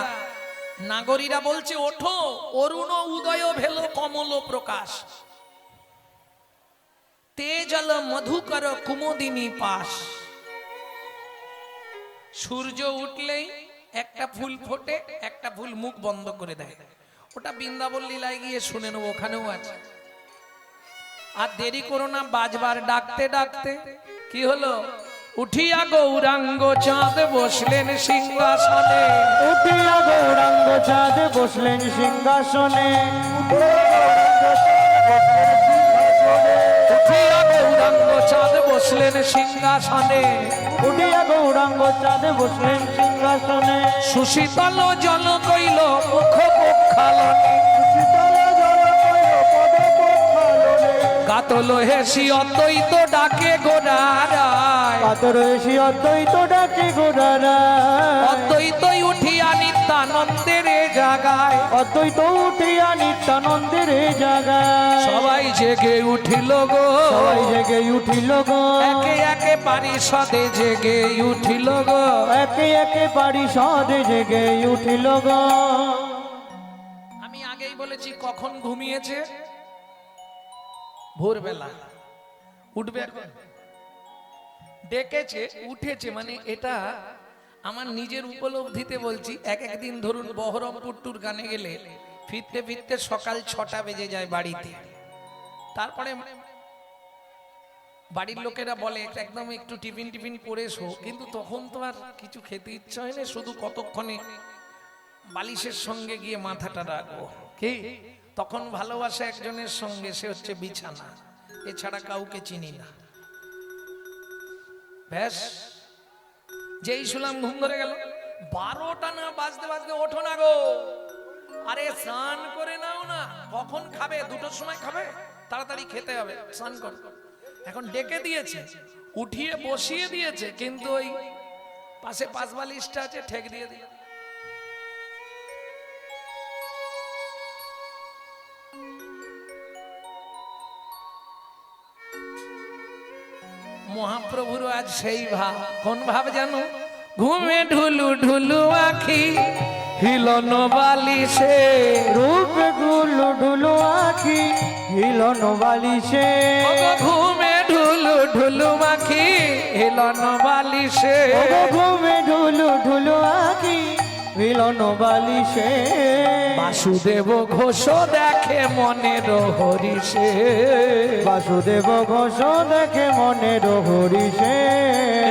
Speaker 1: নাগরীরা বলছে ওঠো, অরুণ উদয় ভেল কমল প্রকাশ, তেজল মধুকর কুমোদিনী পাশ। সূর্য উঠলেই একটা ফুল ফোটে, একটা ফুল মুখ বন্ধ করে দেয়। ওটা বৃন্দাবন লীলায় গিয়ে শুনে নেবো, ওখানেও আছে। আর দেরি করো না, বাজবার ডাকতে ডাকতে কি হলো? উঠিয়া গৌরাঙ্গ চাঁদ বসলেন সিংহাসনে,
Speaker 2: উঠিয়া গৌরাঙ্গ চাঁদ বসলেন সিংহাসনে,
Speaker 1: উঠিয়া গৌরাঙ্গ চাঁদ বসলেন সিংহাসনে,
Speaker 2: উঠিয়া গৌরাঙ্গ চাঁদ বসলেন সিংহাসনে।
Speaker 1: সুশীতল জল কইল মুখ পক্ষালনে,
Speaker 3: শীতল জল কইল পদ পক্ষালনে,
Speaker 1: কাতল হেসি অদ্বৈত ডাকে গোড়ারায়,
Speaker 2: পাতর এসি অদ্বৈত ডাকে গোড়ারা,
Speaker 1: অদ্বৈতই উঠিয়া নিত্যানন্দের জাগায়,
Speaker 2: অদ্বৈত উঠিয়া নিত্যানন্দের জাগায়।
Speaker 1: সবাই জেগে উঠিল গো,
Speaker 2: সবাই জেগে উঠিল গো,
Speaker 1: একে একে পারিষদে জেগে উঠিল গো,
Speaker 2: একে একে পারিষদে জেগে উঠিল গো।
Speaker 1: আমি আগেই বলেছি কখন ঘুমিয়েছে? ভোরবেলা। উঠবে এখন? ডেকেছে, উঠেছে, মানে এটা আমার নিজের উপলব্ধিতে বলছি। এক একদিন ধরুন বহরমপুর টুর গানে গেলে ফিরতে ফিরতে সকাল 6টা বেজে যায় বাড়িতে। তারপরে বাড়ির লোকেরা বলে একদম একটু টিফিন টিফিন করে এসো, কিন্তু তখন তো আর কিছু খেতে ইচ্ছা হয় না, শুধু কতক্ষণে বালিশের সঙ্গে গিয়ে মাথাটা রাখবো। কি তখন ভালোবাসা একজনের সঙ্গে, সে হচ্ছে বিছানা, এছাড়া কাউকে চিনি না। ব্যাস, যেই শুনলাম ঘুম ধরে গেল, 12টা না বাজতে বাজতে ওঠো না গো, আরে স্নান করে নাও না, কখন খাবে? 2টোর সময় খাবে, তাড়াতাড়ি খেতে হবে, স্নান কর। এখন ডেকে দিয়েছে, উঠিয়ে বসিয়ে দিয়েছে, কিন্তু ওই পাশে পাঁচ বালিশটা আছে, ঠেক দিয়ে দিয়ে। মহাপ্রভুর আজ সেই ভাব, কোন ভাব জানো? ঘুমে ঢুলু ঢুলু আখি, হিলন বালিশে,
Speaker 2: রূপে গুলো ঢুলো আখি, হিলন বালিশে।
Speaker 1: ঘুমে ঢুলু ঢুলু আখি, হিলন বালিশে।
Speaker 2: ঘুমে ঢুলু ঢুলো আখি, হিলন বালিশে।
Speaker 1: বাসুদেব ঘোষ দেখে মনের হরিষে,
Speaker 2: বাসুদেব ঘোষ দেখে মনের হরিষে।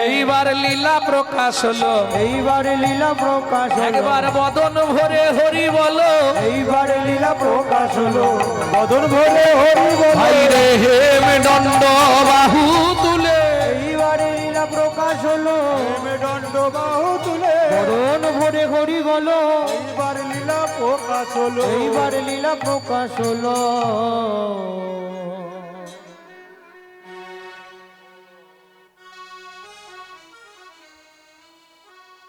Speaker 1: এইবার লীলা প্রকাশ হলো,
Speaker 2: এইবার লীলা প্রকাশ হলো,
Speaker 1: একবার বদন ভরে হরি বলো,
Speaker 2: এইবার লীলা প্রকাশ হলো,
Speaker 3: বদন ভরে হরি বল।
Speaker 1: ভাই রে হেম দণ্ড বাহু তুলে,
Speaker 2: এইবার লীলা প্রকাশ হলো,
Speaker 3: দণ্ড বাহু তুলে
Speaker 2: বদন ভরে হরি বলো,
Speaker 3: এইবার লীলা প্রকাশ হলো।
Speaker 2: এইবার লীলা প্রকাশ হলো।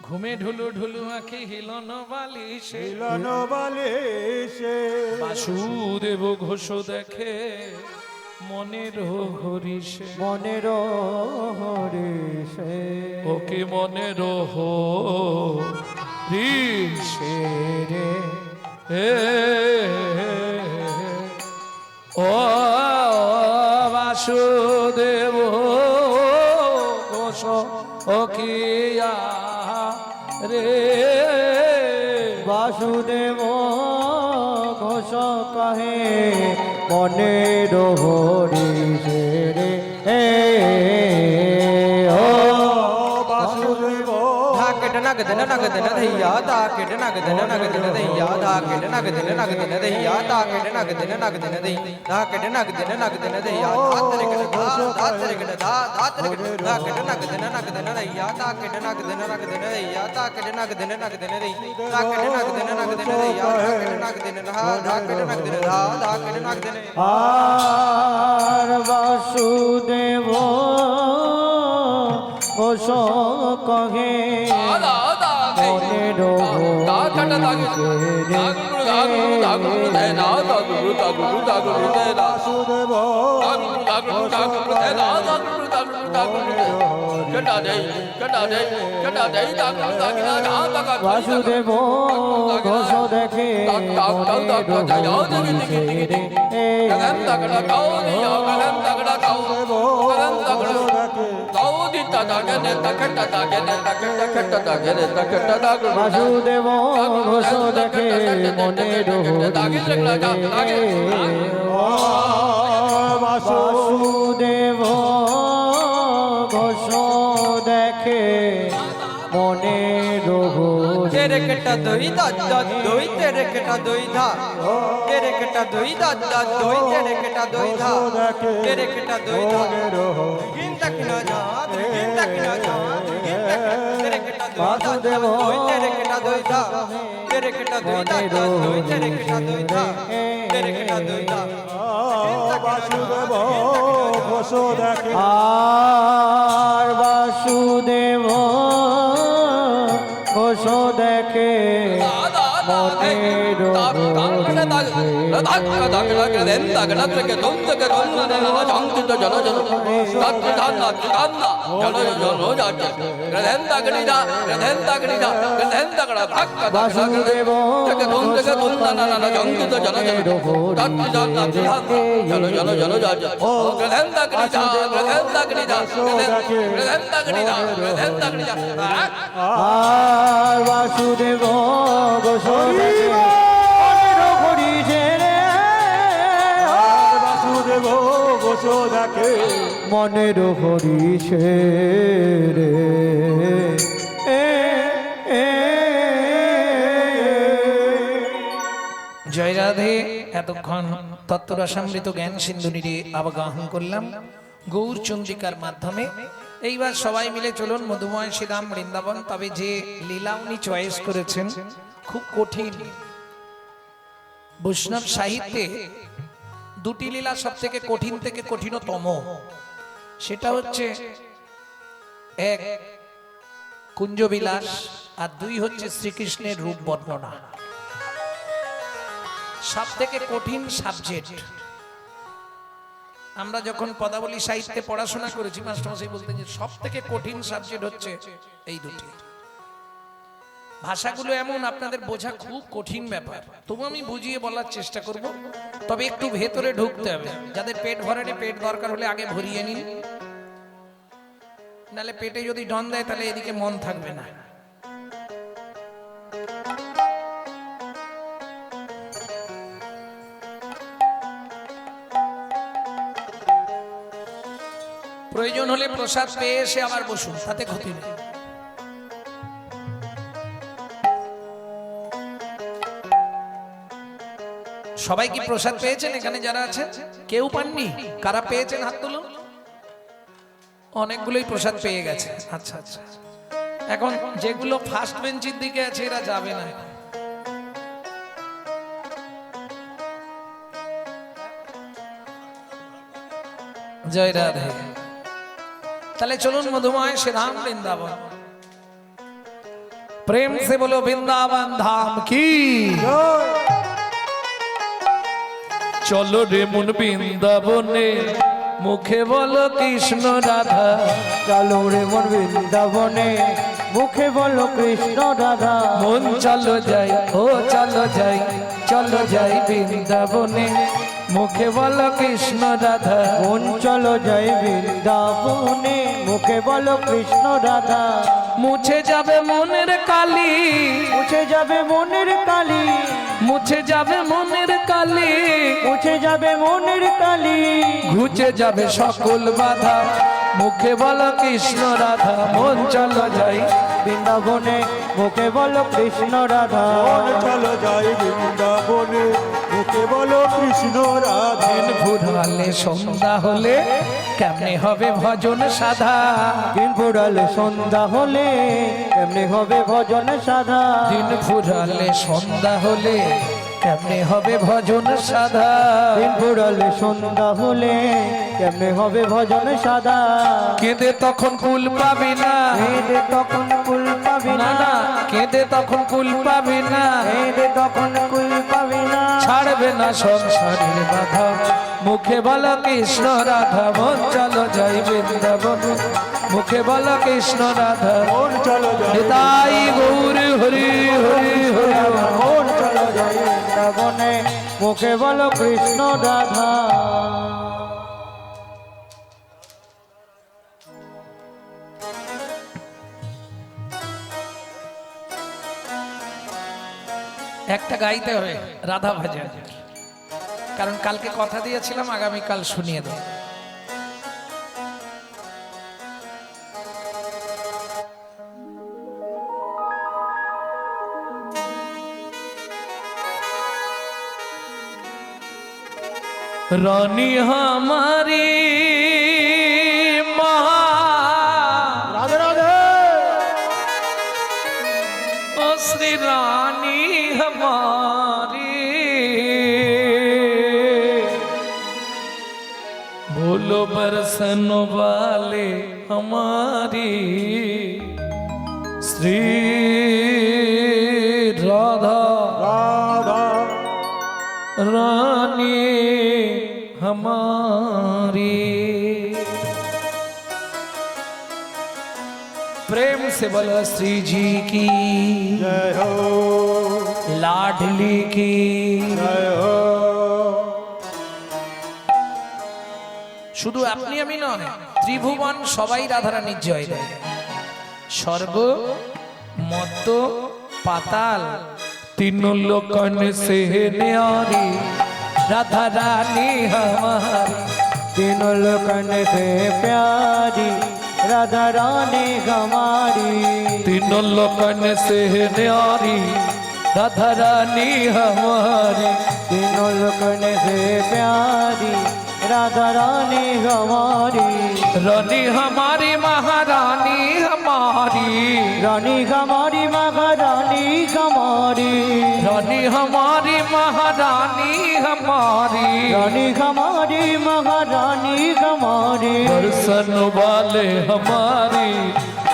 Speaker 1: ঘুমে ঢুলু ঢুলু আখি হিলন বালিশে,
Speaker 3: মিলন বালিশে।
Speaker 1: বাসুদেব ঘোষ দেখে মনের হরিষে,
Speaker 2: মনের হরিষে।
Speaker 1: ওকে মনের হরিষে রে, ও বাসুদেব ঘোষ ওকিয়া রে,
Speaker 2: বাসুদেব ঘোষ কহে মনের হরিষে রে। ও
Speaker 3: বাসুদেব
Speaker 2: ধাকেট নগদন নগদন ধৈয়া, ধাকেট নগদন নগদন ধৈয়া, ধাকেট নগদন নগদন ধৈয়া, ধাকেট নগদন নগদন ধৈ, ধাকেট নগদন নগদন ধৈয়া, ধাতরিকট ধা ধাতরিকট ধা ধাতরিকট, ধাকেট নগদন নগদন ধৈয়া, ধাকেট নগদন নগদন ধৈয়া, ধাকেট নগদন নগদন ধৈ, ধাকেট নগদন নগদন ধৈয়া, ধাকেট নগদন ধা ধাকেট নগদন ধা ধাকেট নগদন। আর বাসুদেব ঘোষ কহে মনের
Speaker 3: বাসুদেব
Speaker 2: বাসুদেব ঘোষ দেখে বাসুদেব ঘোষ দেখে মনের বাসুদেব ঘোষ দেখে মনের
Speaker 4: तेरे कटा दोई दादा दोई तेरे कटा दोई धा तेरे कटा दोई दादा दोई तेरे कटा दोई धा तेरे कटा दोई धा गिन तक न जा गिन तक न जा तेरे कटा दोई दादा दोई तेरे कटा दोई धा तेरे कटा दोई दादा दोई तेरे कटा दोई धा तेरे कटा दोई धा
Speaker 3: বাসুদেব ঘোষ দেখে
Speaker 2: আর বাসুদেব ঘোষ দেখে মনের বাসুদেব আর বাসুদেব ঘোষ দেখে মনের হরিষে রে।
Speaker 3: বাসুদেব ঘোষ যশোদাকে মনের হরিষে রে
Speaker 1: জয় রাধে। এতক্ষণ তত্ত্বরসামৃত জ্ঞান সিন্ধুনিরে আবাহন করলাম গৌর চন্দ্রিকার মাধ্যমে। এইবার সবাই মিলে চলুন মধুময় শ্রীরাম বৃন্দাবন। তবে যে লীলা উনি চয়েস করেছেন খুব কঠিন। বৈষ্ণব সাহিত্যে দুটি লীলা সব থেকে কঠিন থেকে কঠিনতম। সেটা হচ্ছে এক কুঞ্জবিলাস, আর দুই হচ্ছে শ্রীকৃষ্ণের রূপ বর্ণনা। সব থেকে কঠিন সাবজেক্ট। আমরা যখন পদাবলী সাহিত্যে পড়াশোনা করেছি মাস্টারমশাই বলতেন যে সব থেকে কঠিন সাবজেক্ট হচ্ছে এই দুটি। ভাষাগুলো এমন আপনাদের বোঝা খুব কঠিন ব্যাপার, তবু আমি বুঝিয়ে বলার চেষ্টা করব। তবে একটু ভেতরে ঢুকতে হবে। যাদের পেট ভরেনি, পেট দরকার হলে আগে ভরিয়ে নিন, নাহলে পেটে যদি ডন দেয় তাহলে এদিকে মন থাকবে না। প্রয়োজন হলে প্রসাদ পেয়ে এসে আবার বসুন, তাতে ক্ষতি নেই। সবাই কি প্রসাদ পেয়েছেন? এখানে যারা আছেন কেউ পাননি? কারা পেয়েছেন হাত তুলুন। অনেকগুলোই প্রসাদ পেয়ে গেছে। আচ্ছা আচ্ছা, এখন যেগুলো ফার্স্ট বেঞ্চের দিকে আছে এরা যাবে না। জয় রাধে। তাহলে চলুন মধুময় শ্রীরাম বৃন্দাবন। প্রেম से बोलो वृंदावन धाम की। চলো রে মন বৃন্দাবনে, মুখে বলো কৃষ্ণ রাধা।
Speaker 3: চলো রে মন বৃন্দাবনে, মুখে বলো কৃষ্ণ রাধা।
Speaker 1: মন চলো যাই, ও চলো যাই, চলো যাই বৃন্দাবনে, মুখে বলো কৃষ্ণ রাধা।
Speaker 3: মন চলো যাই বৃন্দাবনে, মুখে বলো কৃষ্ণ রাধা।
Speaker 1: মুছে যাবে মনের কালি,
Speaker 3: মুছে যাবে মনের কালি,
Speaker 1: মুছে যাবে মনের কালি,
Speaker 3: মুছে যাবে মনের কালি।
Speaker 1: ঘুচে যাবে সকল বাধা, মুখে বলো কৃষ্ণ রাধা। মন চলো যাই
Speaker 3: বৃন্দাবনে, মুখে বলো কৃষ্ণ রাধা। মন চলো যাই বৃন্দাবনে, মুখে বলো কৃষ্ণ রাধা।
Speaker 1: দিন ফুরালে সন্ধ্যা হলে কেমনে হবে ভজন সাধা।
Speaker 3: দিন ফুরালে সন্ধ্যা হলে কেমনে হবে ভজন সাধা।
Speaker 1: দিন ফুরালে সন্ধ্যা হলে কেমনে হবে ভজন সাধা।
Speaker 3: দিন ফুরালে সন্ধ্যা হলে কেমনে হবে ভজন সাধা।
Speaker 1: কেঁদে তখন কুল পাবি না,
Speaker 3: কেঁদে তখন কুল পাবি
Speaker 1: না
Speaker 3: না।
Speaker 1: না, কেঁদে তখন কুল পাবি না।
Speaker 3: কেঁদে তখন কুল পাবি না।
Speaker 1: ছাড়বে না সংসারের বাধা, মুখে বলো কৃষ্ণ রাধা। মন চলো যাই বৃন্দাবন, মুখে বলো কৃষ্ণ রাধা।
Speaker 3: মন চলো যাই
Speaker 1: নিতাই গৌর হরি হরি হরি।
Speaker 3: মন চলো যাই বৃন্দাবনে, মুখে বলো কৃষ্ণ রাধা।
Speaker 1: একটা গাইতে হবে রাধা ভজন, কারণ কালকে কথা দিয়েছিলাম আগামীকাল শুনিয়ে দেব। रानी हमारी महा
Speaker 3: রাধে রাধে।
Speaker 1: ओ श्री रानी हमारी, बोलो बरसन वाले हमारी श्री राधा
Speaker 3: রাধা
Speaker 1: रानी हमारी। प्रेम से बोलो श्री जी की
Speaker 3: জয় হো,
Speaker 1: लाडली की।
Speaker 3: জয় হো।
Speaker 1: শুধু আপনি আমি নয়, ত্রিভুবন সবাই রাধারানীর জয় দেয়। স্বর্গ, মর্ত, পাতাল, तीन लोकन से न्यारी राधा रानी हमारी।
Speaker 3: तीनों लोकन से प्यारी राधा रानी हमारी
Speaker 1: तीनों लोकन से न्यारी राधा रानी हमारी
Speaker 3: तीनों लोकन से प्यारी राधा रानी हमारी
Speaker 1: रानी हमारी महारानी हमारी
Speaker 3: रानी हमारी महारानी हमारी
Speaker 1: रानी हमारी महारानी हमारी
Speaker 3: रानी हमारी महारानी हमारी
Speaker 1: दर्शन वाले हमारी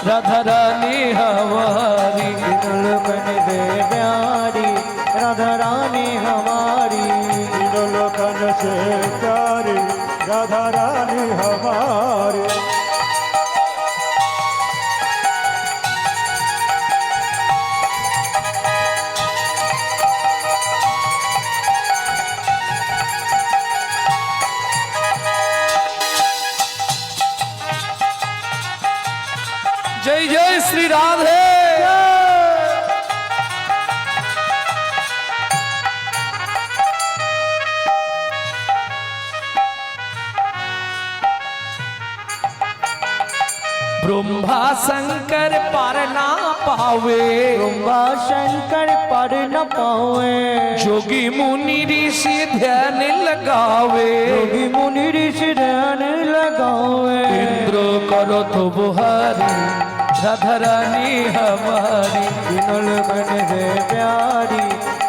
Speaker 1: राधा रानी हमारी
Speaker 3: तीनों लोकन से प्यारी राधा रानी हमारी तीनों लोकन से प्यारी राधा रानी हमारी
Speaker 1: जय जय श्री राधे ब्रह्मा शंकर पर ना पावे
Speaker 3: ब्रह्मा शंकर पर न पावे
Speaker 1: जोगी मुनि ऋषि ध्यान लगावे
Speaker 3: योगी मुनि ऋषि ध्यान लगावे
Speaker 1: इंद्र करो तो बुहारी राधा रानी हमारी
Speaker 3: तीनों लोकन से प्यारी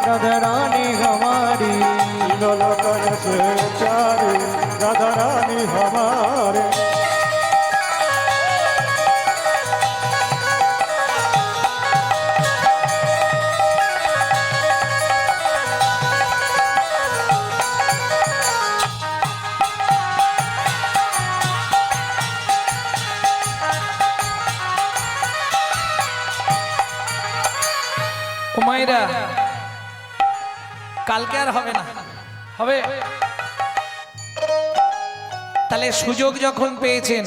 Speaker 3: राधा रानी हमारी तीनों लोकन से प्यारी राधा रानी हमारे
Speaker 1: মায়েরা কালকে আর হবে না হবে তাহলে সুযোগ যখন পেয়েছেন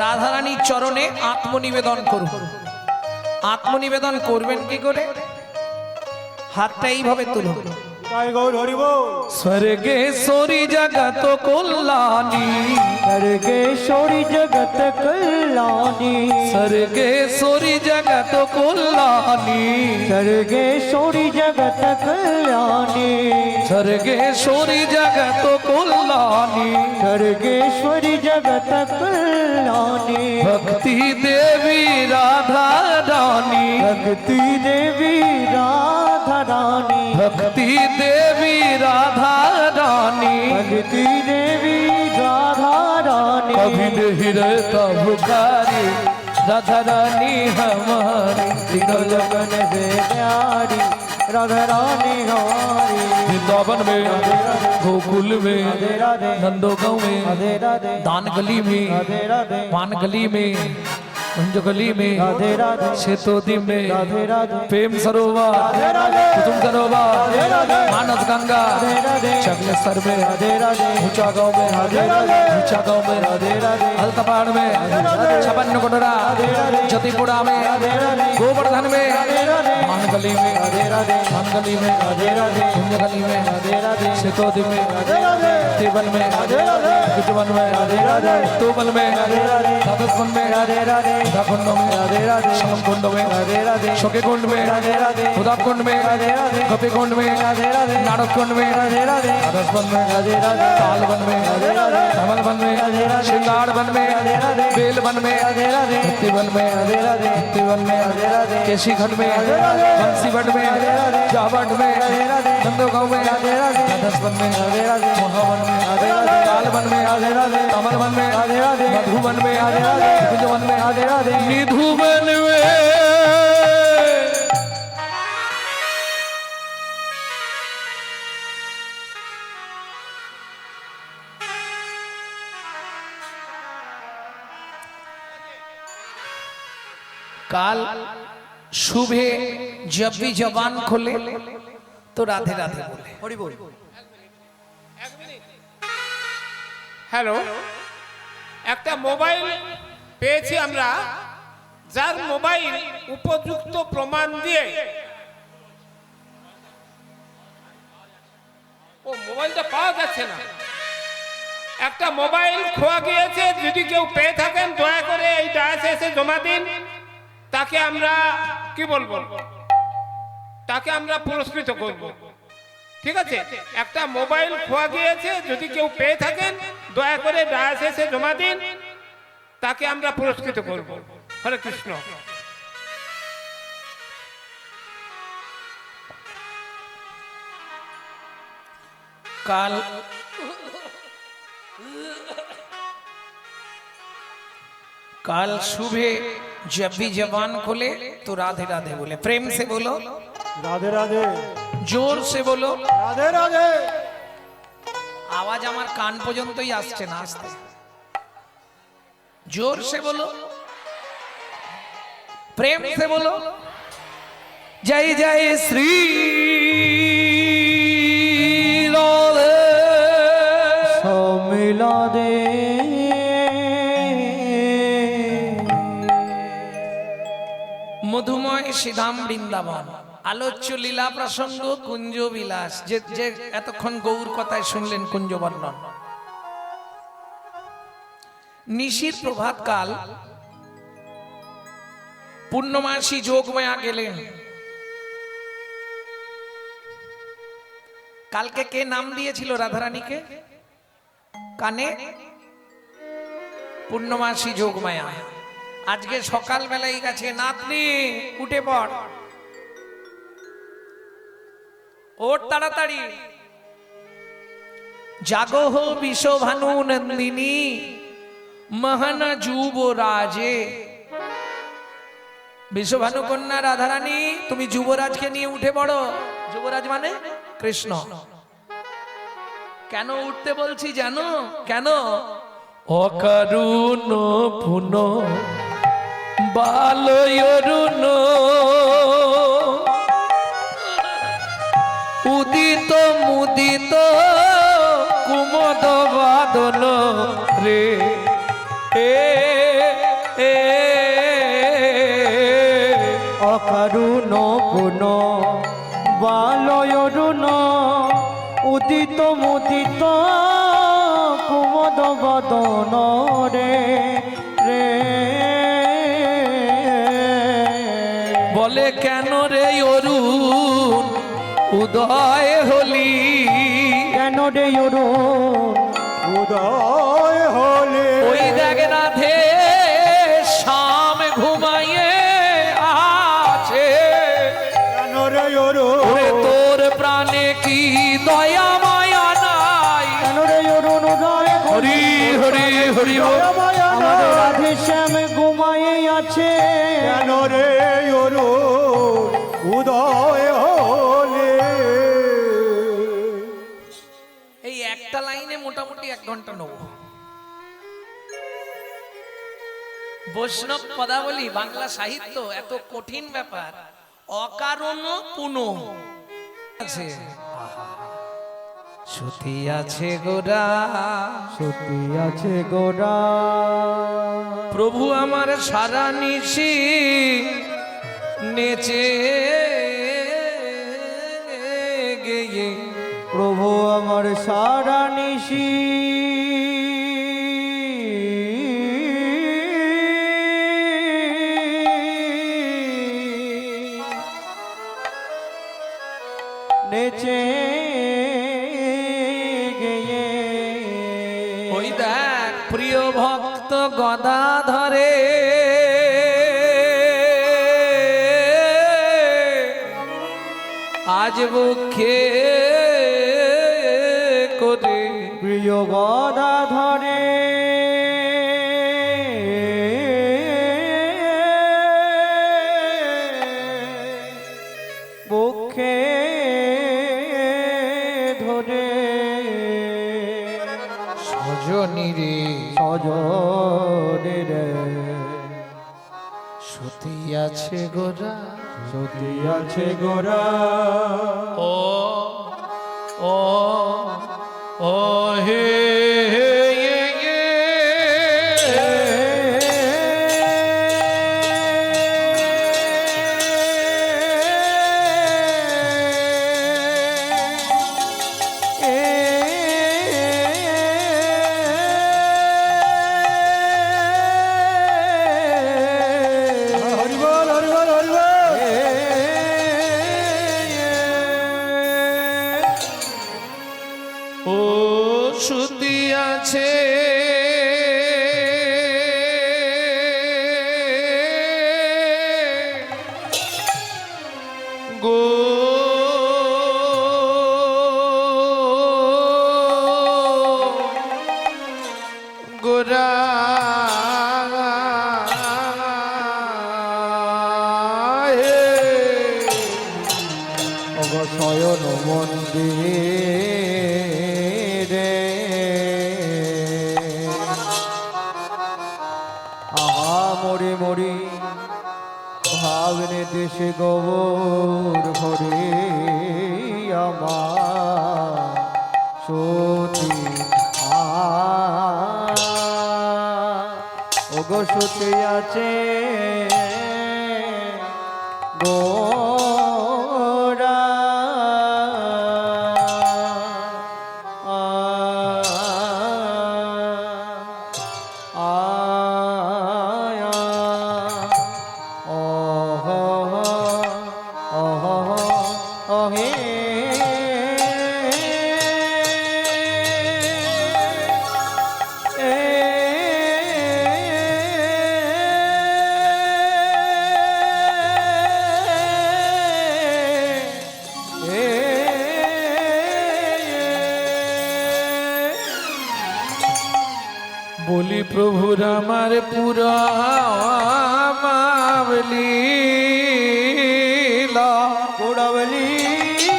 Speaker 1: রাধারানীর চরণে আত্মনিবেদন করুন আত্মনিবেদন করবেন কি করে হাতটা এইভাবে তুলুন
Speaker 3: जय गौर हरि बोल
Speaker 1: स्वर्गेश्वरी जगत कल्याणी
Speaker 3: सर्गेश्वरी जगत कल्याणी
Speaker 1: स्वर्गेश्वरी जगत कल्याणी
Speaker 3: सर्गेश्वरी जगत कल्याणी
Speaker 1: स्वर्गेश्वरी जगत कल्याणी
Speaker 3: सर्गेश्वरी जगत कल्याणी
Speaker 1: भक्ति देवी राधा रानी
Speaker 3: भक्ति देवी राधा रानी
Speaker 1: भक्ति देवी राधा रानी
Speaker 3: भक्ति देवी राधा रानी
Speaker 1: कभी नहीं रहता भुखारी राधा रानी हमारी
Speaker 3: तीनों लोगन से प्यारी राधा रानी हमारी
Speaker 1: वृंदावन में गोकुल में
Speaker 3: राधे राधे
Speaker 1: नंदो गांव में
Speaker 3: राधे राधे
Speaker 1: दान गली में
Speaker 3: राधे राधे
Speaker 1: पान गली में कुंज गली में
Speaker 3: राधे राधे
Speaker 1: शेतोदी में
Speaker 3: राधे राधे
Speaker 1: प्रेम सरोवर
Speaker 3: राधे राधे
Speaker 1: कुसुम सरोवर
Speaker 3: राधे राधे
Speaker 1: मानस गंगा
Speaker 3: राधे राधे
Speaker 1: चकलेश्वर में
Speaker 3: राधे राधे
Speaker 1: ऊंचा गांव में
Speaker 3: राधे राधे
Speaker 1: ऊंचा गांव में
Speaker 3: राधे राधे
Speaker 1: हल्कापाड़ में
Speaker 3: राधे
Speaker 1: छपन कोटरा
Speaker 3: राधे
Speaker 1: जतीपुरा में
Speaker 3: राधे राधे
Speaker 1: गोवर्धन में
Speaker 3: राधे राधे
Speaker 1: मान गली में
Speaker 3: राधे राधे
Speaker 1: मान गली में
Speaker 3: राधे राधे
Speaker 1: कुंज गली में
Speaker 3: राधे राधे
Speaker 1: शेतोदी में
Speaker 3: राधे राधे
Speaker 1: देवन में
Speaker 3: राधे राधे
Speaker 1: किचवन में
Speaker 3: राधे राधे
Speaker 1: तोबल में
Speaker 3: राधे राधे
Speaker 1: राधस्वन में
Speaker 3: राधे राधे
Speaker 1: राधाकुंड में
Speaker 3: राधे राधे
Speaker 1: श्याम कुंड में
Speaker 3: राधे राधे
Speaker 1: शोके कुंड में
Speaker 3: राधे राधे
Speaker 1: उदाप कुंड में
Speaker 3: राधे राधे
Speaker 1: गोपी कुंड में
Speaker 3: राधे राधे
Speaker 1: नारद कुंड में
Speaker 3: राधे राधे
Speaker 1: राधस्वन में
Speaker 3: राधे राधे
Speaker 1: तालवन में
Speaker 3: राधे राधे
Speaker 1: कमल वन में
Speaker 3: राधे राधे
Speaker 1: श्रृंगार वन में
Speaker 3: राधे राधे
Speaker 1: बेल वन में
Speaker 3: राधे राधे
Speaker 1: भक्ति वन में
Speaker 3: राधे राधे
Speaker 1: भक्ति वन में
Speaker 3: राधे राधे
Speaker 1: केशी खंड में
Speaker 3: राधे राधे
Speaker 1: बंसी वट में
Speaker 3: राधे राधे
Speaker 1: जावट में
Speaker 3: राधे राधे
Speaker 1: नंदोगांव में
Speaker 3: राधे राधे
Speaker 1: राधस्वन में
Speaker 3: राधे राधे
Speaker 1: मोहावन में
Speaker 3: राधे राधे
Speaker 1: तालवन में
Speaker 3: राधे राधे
Speaker 1: कमल वन में
Speaker 3: राधे राधे
Speaker 1: मधुवन में
Speaker 3: राधे राधे
Speaker 1: कुंज वन में
Speaker 3: राधे राधे
Speaker 1: निधुवन में काल सुबह जब भी जबान खोले तो राधे राधे बोले
Speaker 2: হরি বল
Speaker 5: হ্যালো একটা মোবাইল পেয়েছি আমরা যার মোবাইল উপযুক্ত প্রমাণ দিয়ে ও মোবাইলটা পাওয়া যাচ্ছে না একটা মোবাইল খোয়া গিয়েছে, যদি কেউ পেয়ে থাকেন দয়া করে এই ডায়াসে এসে জমা দিন। তাকে আমরা কি বলবো, তাকে আমরা পুরস্কৃত করব। ঠিক আছে, একটা মোবাইল খোয়া গিয়েছে, যদি কেউ পেয়ে থাকেন দয়া করে ডায়াসে এসে জমা দিন, তাকে আমরা পুরস্কৃত করব। হরে কৃষ্ণ।
Speaker 1: काल काल सुबह जब भी जवान खोले तो राधे राधे बोले, प्रेम से बोलो,
Speaker 3: রাধে রাধে
Speaker 1: जोर से बोलो।
Speaker 3: রাধে রাধে
Speaker 1: आवाज আমার কান পর্যন্তই আসছে না, আসতে जोर से बोलो, प्रेम से बोलो। जय जय श्री राधे।
Speaker 3: মিলা দে
Speaker 1: মধুময় শ্রীধাম বৃন্দাবন, আলোচ্য লীলা প্রসঙ্গ কুঞ্জ বিলাস। যে যে এতক্ষণ গৌর কথায় শুনলেন কুঞ্জ বর্ণন। নিশির প্রভাত কাল পূর্ণমাসী যোগমায়া গেলেন। কালকে কে নাম দিয়েছিল রাধারানীকে কানে? পূর্ণমাসী যোগমায়া। আজকে সকাল বেলায় গেছে, নাতনি উঠে পড়, ওর তাড়াতাড়ি, জাগো হো বিশ্বভানু নন্দিনী মহানা যুবরাজে। বিশ্বভানু কন্যা রাধারানী, তুমি যুবরাজকে নিয়ে উঠে পড়ো। যুবরাজ মানে কৃষ্ণ। কেন উঠতে বলছি জানো? কেন? অকারুণ পুন বালয়রুণ উদিত মুদিত কুমদ বাদন রে এ
Speaker 3: অকারুণ পুন বালয়রুণ উদিত মুদিত কুমদ বদন রে রে।
Speaker 1: বলে কেন রে অরুণ উদয় হলি?
Speaker 3: কেন রে অরুণ উদয় হলে?
Speaker 1: ওই দেখ রাধে শাম ঘুমাইয়ে আছে।
Speaker 3: কেন রে অরুণ
Speaker 1: ওরে তোর প্রাণে কি দয়া মায়া নাই?
Speaker 3: কেন রে অরুণ উদয়
Speaker 1: হরি হরি হরি বল।
Speaker 3: আমাদের রাধে শ্যাম ঘুমায়ে আছে। কেন রে অরুণ উদয় হলে?
Speaker 1: এই একটা লাইনে মোটামুটি 1 ঘন্টা নেব। বৈষ্ণব পদাবলী, বাংলা সাহিত্য এত কঠিন ব্যাপার। অকারণ পুন আছে, শ্রুতি আছে গোরা,
Speaker 3: সত্যি আছে গোরা।
Speaker 1: প্রভু আমার সারা নিশি নেচে গেয়ে।
Speaker 3: প্রভু আমার সারা নিশি নেচে গেয়ে।
Speaker 1: ওই দেখ প্রিয় ভক্ত গদা ধরে আজ বুকে করে।
Speaker 3: প্রিয় গদা ধরে বুকে ধরে
Speaker 1: সজনী রে
Speaker 3: সজনে রে
Speaker 1: শ্রুতি আছে গোরা।
Speaker 3: সত্যি আছে গোরা।
Speaker 1: ও ও ও হে হে হে সুতি আছে গো গোরা
Speaker 3: অগশয়ন মন্দিরে আহা মরি মরি ভাবনে দেশে গোবর ভরে আমার সতী ওগো সতী আছে গোরা
Speaker 1: বলি প্রভুর আমার পুরা লীলা
Speaker 3: পুরবলীলা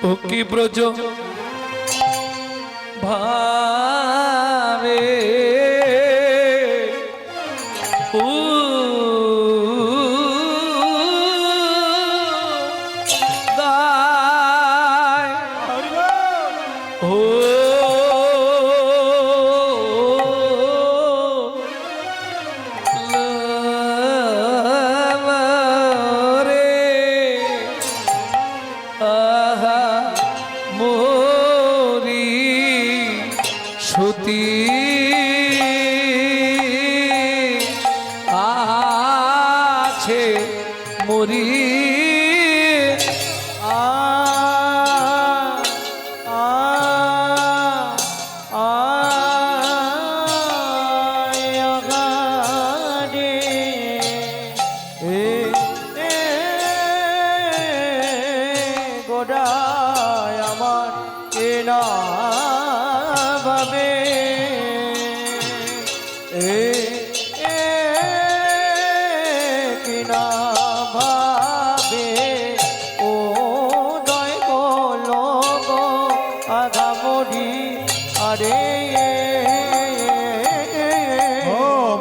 Speaker 1: ও কি ব্রজ ভাবে ও দায় ও রে আহা মোরি সতী আছে মরি
Speaker 3: গোড়ায় আমার কেনা ভাবে কিনা ভাবে ও দয় গো আধা মরি আরে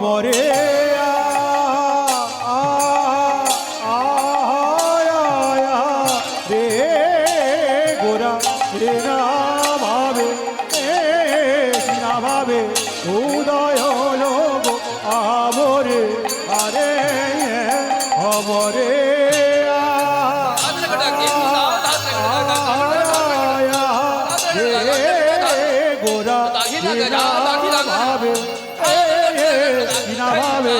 Speaker 3: মরে রে গোরা রে না ভাবে না ভাবে উদয় লোক আমরে আরে অমরে গোরা ভাবে না ভাবে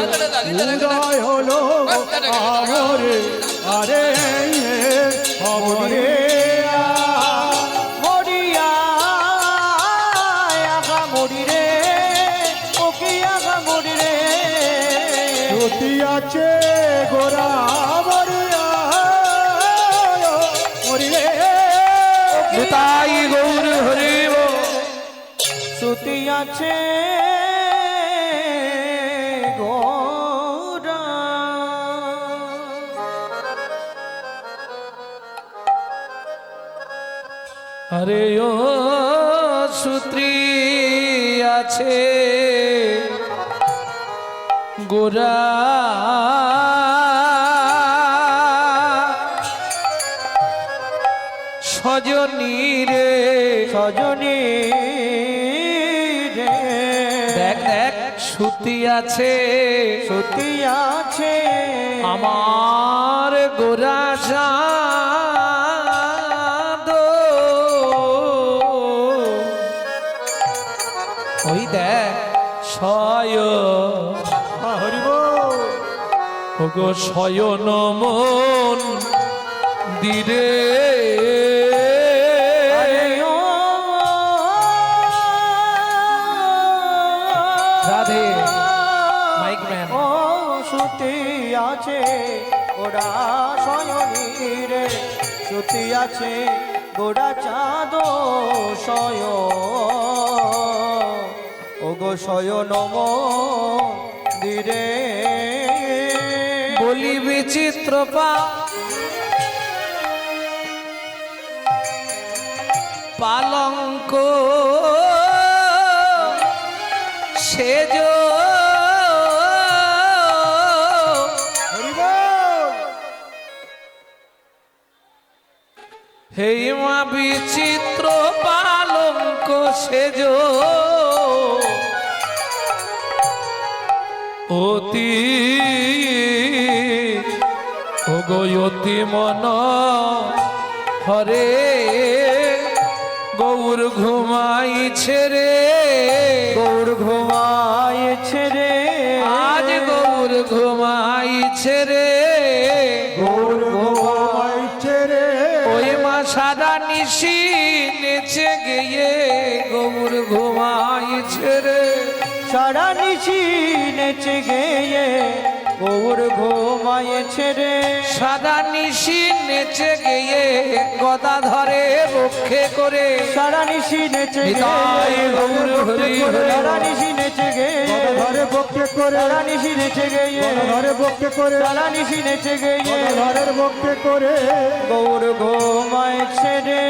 Speaker 3: উদয় লোক আমরে আরে অমরে মরিয়া আগা মরি রে ও কি আগা মরি রে সতী আছে গোরা মরিয়া মরি রে
Speaker 1: তাই গৌর হরিব
Speaker 3: সতী আছে গোরা
Speaker 1: আরে ও সূত্রী আছে গোরা সজনী রে
Speaker 3: সজনী রে
Speaker 1: দেখ দেখ সুতি আছে
Speaker 3: সতী আছে
Speaker 1: আমার গোরা চাঁদ ওই দেখ শয়
Speaker 3: হরি বল।
Speaker 1: ওগো শয়ন মন দিরে রাধে মাইক ম্যান
Speaker 3: ও সুতি আছে ওরা শয়নীরে, সুতি আছে গোড়া চাঁদ শয়, ও গো শয়ন মন্দিরে।
Speaker 1: বলি বিচিত্র পালঙ্ক সেজ
Speaker 3: হরি বল।
Speaker 1: হে মা বিচিত্র পালঙ্ক সেজ অতি অতি মন হরে গৌর ঘুমাইছে রে,
Speaker 3: গৌর ঘুমাইছে রে,
Speaker 1: আজ গৌর ঘুমাইছে রে,
Speaker 3: গৌর ঘুমাইছে রে।
Speaker 1: ওই মা সারা নিশি নেচে গিয়ে গৌর ঘুমাইছে রে,
Speaker 3: সারা নিশি নেচে গেয়ে গৌর ঘুমাইছে রে,
Speaker 1: সারা নিশি নেচে গিয়ে গদা ধরে রক্ষে করে,
Speaker 3: সারা নিশি নেচে
Speaker 1: নিতাই
Speaker 3: গেয়ে
Speaker 1: গৌর হরি হরি।
Speaker 3: সারা নিশি নেচে গেয়ে ঘরে বক্কে করে, সারা নিশি নেচে গেয়ে ঘরে বক্কে করে, সারা নিশি নেচে গেয়ে ঘরের বক্কে করে গৌর ঘুমাইছে রে।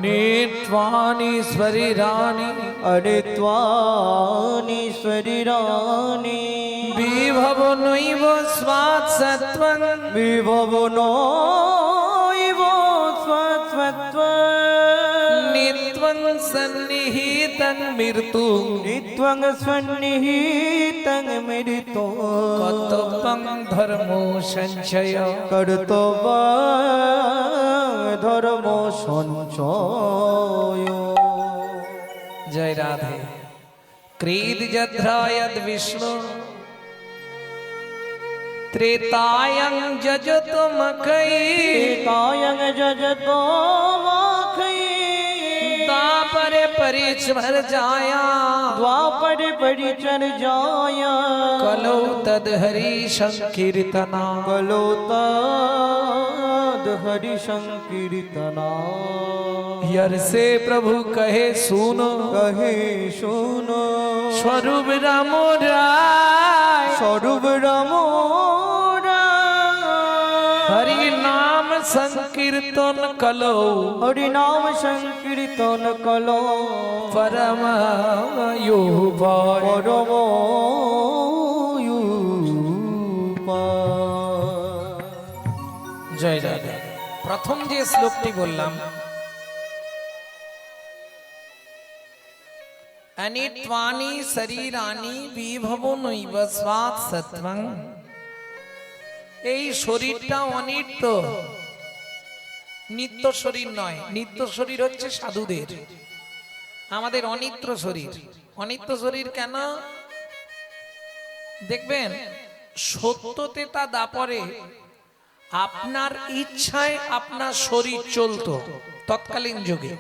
Speaker 1: নিত্বানীশ্বরী রানী
Speaker 3: अरे त्वानीश्वरी रानी
Speaker 1: বিভব নৈব স্বাৎ সত্ত্বং
Speaker 3: विभवनो इव स्वत्वत्व
Speaker 1: নিত্বং সন্নিহিতং মৃত্যু
Speaker 3: नित्वं स्वनिहितं मृतो
Speaker 1: কর্তব্যং ধর্মো সঞ্চয়।
Speaker 3: कर्तव्य धर्म सञ्चय।
Speaker 1: জয় রাধে। ক্রীদ যধ্রায়দ বিষ্ণু ত্রেতায়ং যজতমকৈ
Speaker 3: कायं जजतो माखै
Speaker 1: দাপরে পরিচর জায়া
Speaker 3: द्वापर परिचर जाया
Speaker 1: কলৌ তদ হরি সংকীর্তনা।
Speaker 3: कलोताद हरि संकीर्तना
Speaker 1: हर से प्रभु कहे सुनो
Speaker 3: कहे सुनो
Speaker 1: स्वरूप राम राय
Speaker 3: स्वरूप रामो
Speaker 1: हरि नाम संकीर्तन कलो
Speaker 3: हरि नाम संकीर्तन कलो
Speaker 1: परम योपाय।
Speaker 3: परम
Speaker 1: জয় রাধা। প্রথম যে শ্লোকটি বললাম অনিত্বানি শরীরানি বিভব নৈব স্বাৎ সত্ত্বং, এই শরীরটা অনিত্য, নিত্য শরীর নয়। নিত্য শরীর হচ্ছে সাধুদের, আমাদের অনিত্য শরীর। অনিত্য শরীর কেন দেখবেন, সত্যতে তা দাপরে আপনার ইচ্ছায় আপনার শরীর চলতো তৎকালীন যুগে।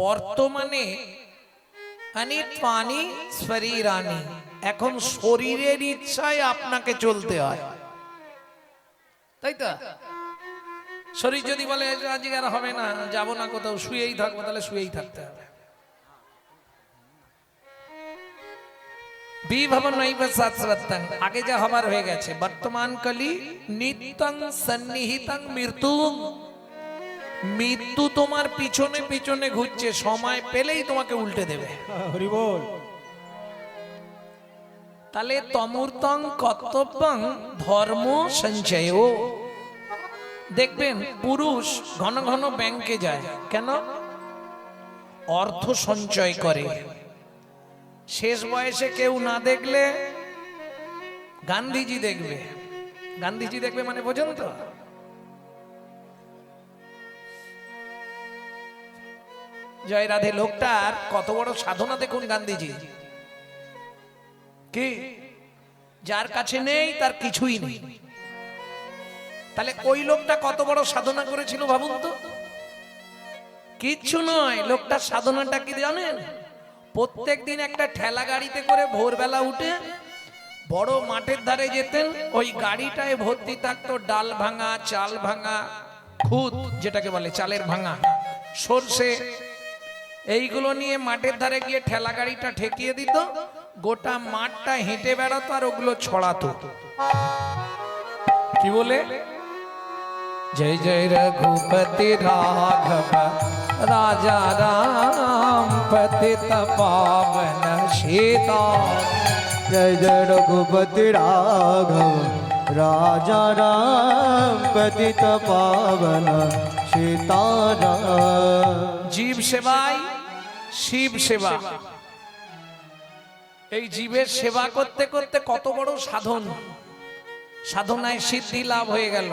Speaker 1: বর্তমানে অনিত্বানি শরীরানি, এখন শরীরের ইচ্ছায় আপনাকে চলতে হয়, তাই তো? শরীর যদি বলে আজকে আর হবে না, যাব না কোথাও, শুয়েই থাকবো, তাহলে শুয়েই থাকতে হবে। বিভব নৈব শাস্ত্রত্বং, আগে যা হবার হয়ে গেছে। বর্তমান কালি নিত্যং সন্নিহিতং মৃত্যু, মৃত্যু তোমার পিছনে পিছনে ঘুরছে, সময় পেলেই তোমাকে উল্টে দেবে।
Speaker 3: हरि बोल।
Speaker 1: তাহলে তমূর্তং কর্তব্যং ধর্ম সঞ্চয়। দেখবেন পুরুষ ঘন ঘন ব্যাংকে যায় কেন? অর্থ সঞ্চয় করে। শেষ বয়সে কেউ না দেখলে গান্ধীজি দেখবে। গান্ধীজি দেখবে মানে বোঝেন তো? জয় রাধে লোকটার কত বড় সাধনা দেখুন গান্ধীজি। কি যার কাছে নেই তার কিছুই নেই। তাহলে ওই লোকটা কত বড় সাধনা করেছিল ভাবুন তো। কিচ্ছু নয়, লোকটার সাধনাটা কি জানেন? প্রত্যেক দিন একটা ঠেলা গাড়িতে করে ভোরবেলা উঠে বড় মাঠের ধারে যেতেন। ওই গাড়িটায় ভর্তি থাকতো ডাল ভাঙা, চাল ভাঙা, খুদ যেটাকে বলে চালের ভাঙা, সর্ষে, এইগুলো নিয়ে মাঠের ধারে গিয়ে ঠেলা গাড়িটা ঠেকিয়ে দিত। গোটা মাঠটা হেঁটে বেড়াতো আর ওগুলো ছড়াতো। কি বলে? जय जय रघुपति राघव राजा राम पतित पावन सीता।
Speaker 3: जय जय रघुपति राघव राजा राम पतित पावन सीताराम।
Speaker 1: জীব সেবাই শিব সেবা। এই জীবের সেবা করতে করতে কত বড় সাধন, সাধনায় সিদ্ধি লাভ হয়ে গেল।